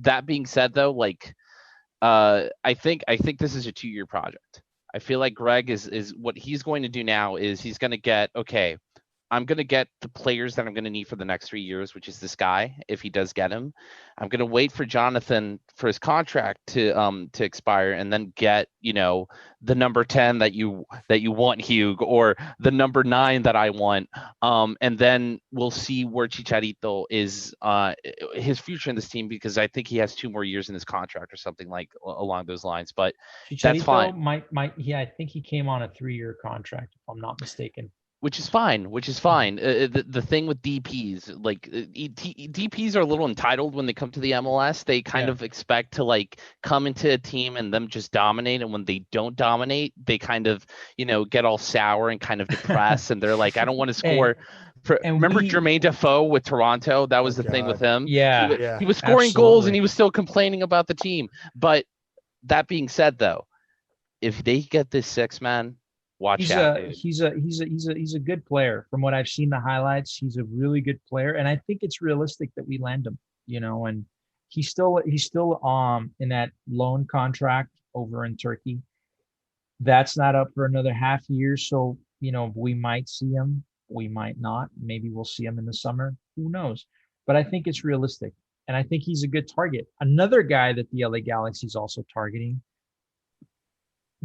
That being said, though, like, I think this is a 2-year project. I feel like Greg is what he's going to do now is he's going to get, okay, I'm going to get the players that I'm going to need for the next 3 years, which is this guy, if he does get him. I'm going to wait for Jonathan for his contract to expire, and then get, the number 10 that you want, Hugh, or the number 9 that I want. And then we'll see where Chicharito is, his future in this team, because I think he has 2 more years in his contract or something like along those lines. But Chicharito that's fine. I think he came on a 3-year contract, if I'm not mistaken. Which is fine. The thing with DPs, like DPs are a little entitled when they come to the MLS. They kind of expect to like come into a team and them just dominate. And when they don't dominate, they kind of, get all sour and kind of depressed. And they're like, I don't want to score. Remember Jermaine Defoe with Toronto? That was the thing with him. Yeah. He was scoring goals and he was still complaining about the team. But that being said, though, if they get this 6-man, watch out. He's a good player. From what I've seen the highlights, he's a really good player, and I think it's realistic that we land him. And he's still in that loan contract over in Turkey. That's not up for another half year, so we might see him, we might not. Maybe we'll see him in the summer. Who knows? But I think it's realistic, and I think he's a good target. Another guy that the LA Galaxy is also targeting.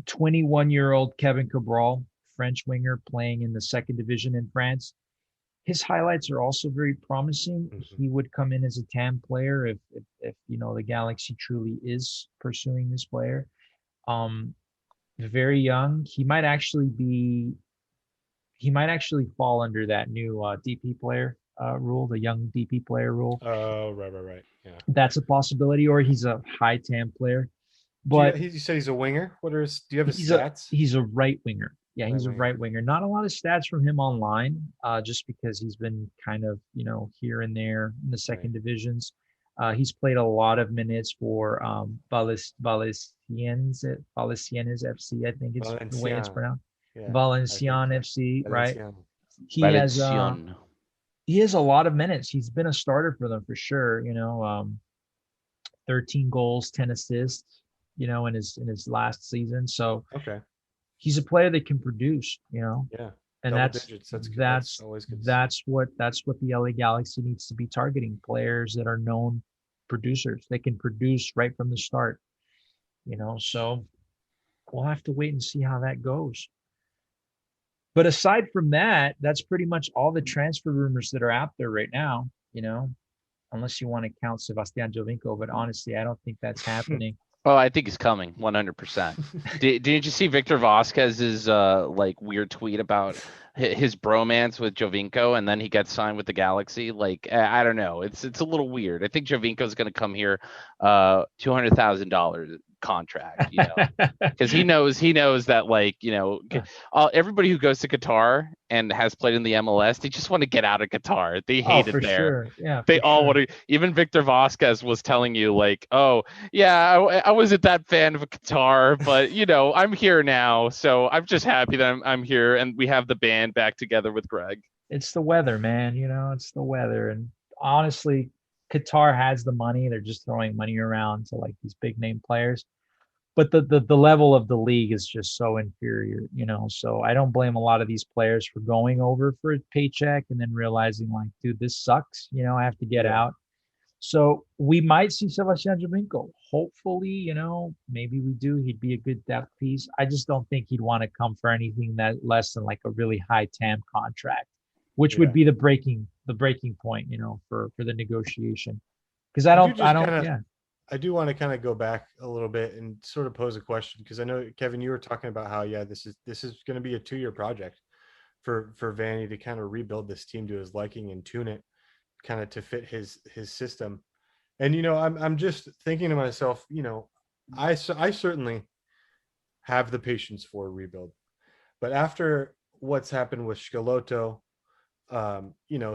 21-year-old Kevin Cabral, French winger playing in the 2nd division in France. His highlights are also very promising. Mm-hmm. He would come in as a TAM player if the Galaxy truly is pursuing this player. Very young. He might actually fall under that new DP player rule, the young DP player rule. Oh, right. Yeah. That's a possibility, or he's a high TAM player. But you said he's a winger. Do you have his stats? He's a right winger. Yeah, he's a right winger. Not a lot of stats from him online, just because he's been kind of, here and there in the 2nd divisions. He's played a lot of minutes for Valenciennes FC, I think it's the way it's pronounced. Yeah, Valenciennes FC, right? He has a lot of minutes. He's been a starter for them for sure. 13 goals, 10 assists. In his last season. So he's a player that can produce, and that's always good. That's what the LA Galaxy needs to be targeting, players that are known producers. They can produce right from the start, so we'll have to wait and see how that goes. But aside from that, that's pretty much all the transfer rumors that are out there right now, unless you want to count Sebastian Jovinko, but honestly, I don't think that's happening. Oh, I think he's coming 100%. Didn't you see Victor Vasquez's like weird tweet about his bromance with Jovinko, and then he gets signed with the Galaxy? Like, I don't know. It's a little weird. I think Jovinko's going to come here, $200,000 contract, because he knows that, like, everybody who goes to Qatar and has played in the MLS, they just want to get out of Qatar. They hate it for there. sure. Yeah, They for all sure. want to. Even Victor Vasquez was telling you, like, oh yeah, I wasn't that fan of Qatar, but I'm here now, so I'm just happy that I'm here, and we have the band back together with Greg. It's the weather, man. It's the weather. And honestly, Qatar has the money. They're just throwing money around to like these big name players. But the level of the league is just so inferior, So I don't blame a lot of these players for going over for a paycheck and then realizing like, dude, this sucks. I have to get out. So we might see Sebastian Jovinko. Hopefully, maybe we do. He'd be a good depth piece. I just don't think he'd want to come for anything that less than like a really high TAM contract, which would be the breaking point, for the negotiation. Because I don't, yeah. I do want to kind of go back a little bit and sort of pose a question, because I know, Kevin, you were talking about how, this is going to be a 2-year project for Vanny to kind of rebuild this team to his liking and tune it kind of to fit his system. And, I'm just thinking to myself, I certainly have the patience for a rebuild, but after what's happened with Schelotto,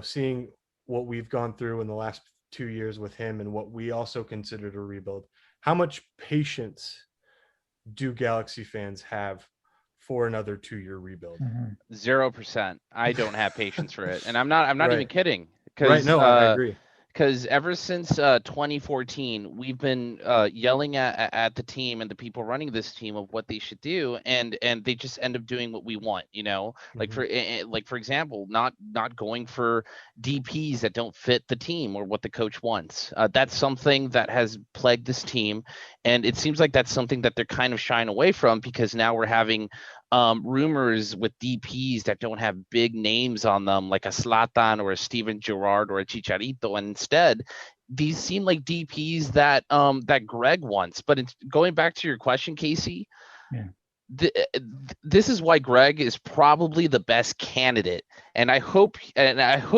seeing what we've gone through in the last 2 years with him and what we also considered a rebuild, how much patience do Galaxy fans have for another 2-year rebuild? 0%. I don't have patience for it, and I'm not Right. even kidding. Right. No, I agree. Because ever since 2014, we've been yelling at the team and the people running this team of what they should do, and they just end up doing what we want. Like for example, not going for DPs that don't fit the team or what the coach wants. That's something that has plagued this team, and it seems like that's something that they're kind of shying away from, because now we're having rumors with DPs that don't have big names on them, like a Zlatan or a Steven Gerrard or a Chicharito, and instead these seem like DPs that Greg wants. But going back to your question, Casey, this is why Greg is probably the best candidate, and I hope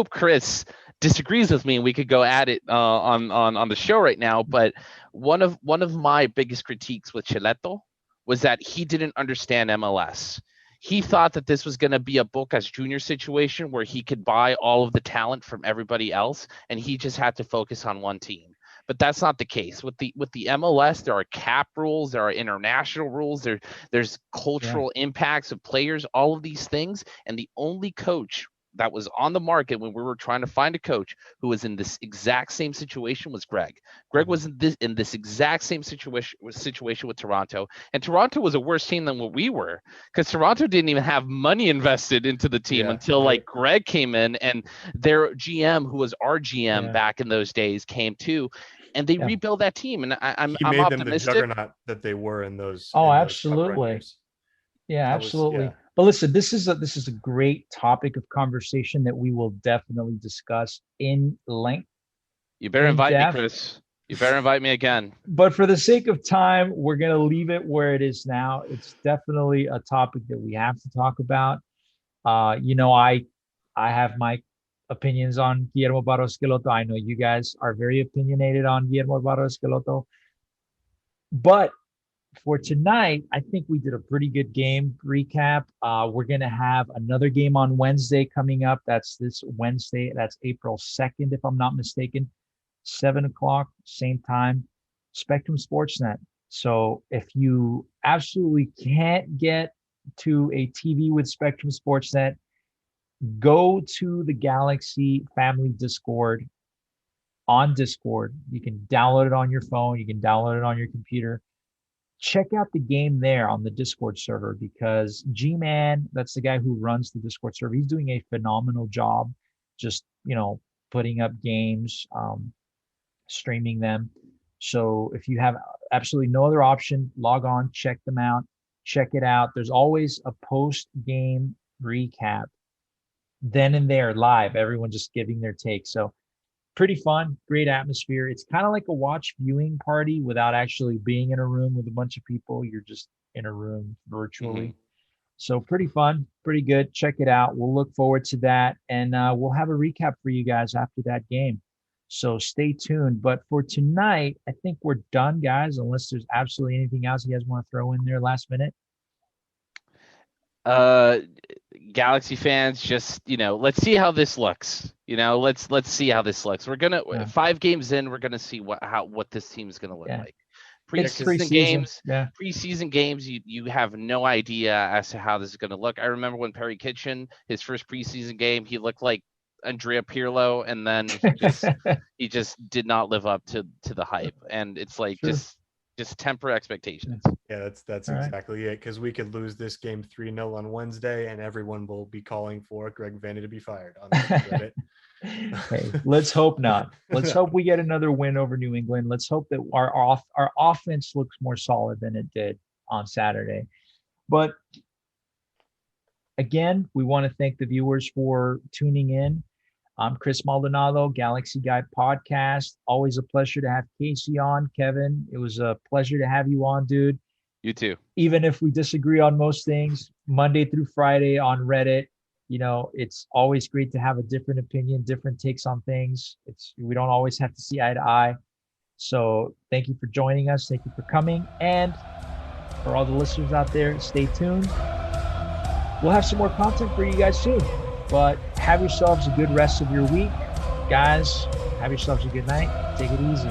Chris disagrees with me and we could go at it on the show right now. But one of my biggest critiques with Chileto was that he didn't understand MLS. He thought that this was going to be a Bocas Junior situation where he could buy all of the talent from everybody else, and he just had to focus on one team. But that's not the case. With the MLS, there are cap rules, there are international rules, there's cultural impacts of players, all of these things, and the only coach that was on the market when we were trying to find a coach who was in this exact same situation was Greg. Greg was in this exact same situation with Toronto, and Toronto was a worse team than what we were, because Toronto didn't even have money invested into the team until like Greg came in, and their GM, who was our GM back in those days, came too, and they rebuilt that team. And I'm made optimistic. them the juggernaut that they were in those. Absolutely. Absolutely. But listen, this is a great topic of conversation that we will definitely discuss in length. You better invite me, Chris. You better invite me again. But for the sake of time, we're going to leave it where it is now. It's definitely a topic that we have to talk about. I have my opinions on Guillermo Barros Schelotto. I know you guys are very opinionated on Guillermo Barros Schelotto. But for tonight, I think we did a pretty good game recap. We're going to have another game on Wednesday coming up. That's this Wednesday. That's April 2nd, if I'm not mistaken. 7 o'clock, same time, Spectrum Sportsnet. So if you absolutely can't get to a TV with Spectrum Sportsnet, go to the Galaxy Family Discord. On Discord, you can download it on your phone. You can download it on your computer. Check out the game there on the Discord server, because G-Man, that's the guy who runs the Discord server, he's doing a phenomenal job just, putting up games, streaming them. So if you have absolutely no other option, log on, check them out, check it out. There's always a post-game recap then and there, live, everyone just giving their take. So pretty fun, great atmosphere. It's kind of like a watch viewing party without actually being in a room with a bunch of people. You're just in a room virtually. Mhm. So pretty fun, pretty good. Check it out. We'll look forward to that. And we'll have a recap for you guys after that game. So stay tuned. But for tonight, I think we're done, guys, unless there's absolutely anything else you guys want to throw in there last minute. Galaxy fans, just, let's see how this looks. Let's see how this looks. We're gonna 5 games in, we're gonna see what this team is gonna look like. Preseason games, you have no idea as to how this is gonna look. I remember when Perry Kitchen, his first preseason game, he looked like Andrea Pirlo, and then he just did not live up to the hype. And it's like just temper expectations. Yeah, that's exactly it. Because we could lose this game 3-0 on Wednesday, and everyone will be calling for Greg Vanny to be fired on Reddit. Hey, let's hope not. Let's hope we get another win over New England. Let's hope that our offense looks more solid than it did on Saturday. But again, we want to thank the viewers for tuning in. I'm Chris Maldonado, Galaxy Guy Podcast. Always a pleasure to have Casey on. Kevin, it was a pleasure to have you on, dude. You too. Even if we disagree on most things, Monday through Friday on Reddit, it's always great to have a different opinion, different takes on things. We don't always have to see eye to eye. So thank you for joining us. Thank you for coming. And for all the listeners out there, stay tuned. We'll have some more content for you guys soon. But have yourselves a good rest of your week. Guys, have yourselves a good night. Take it easy.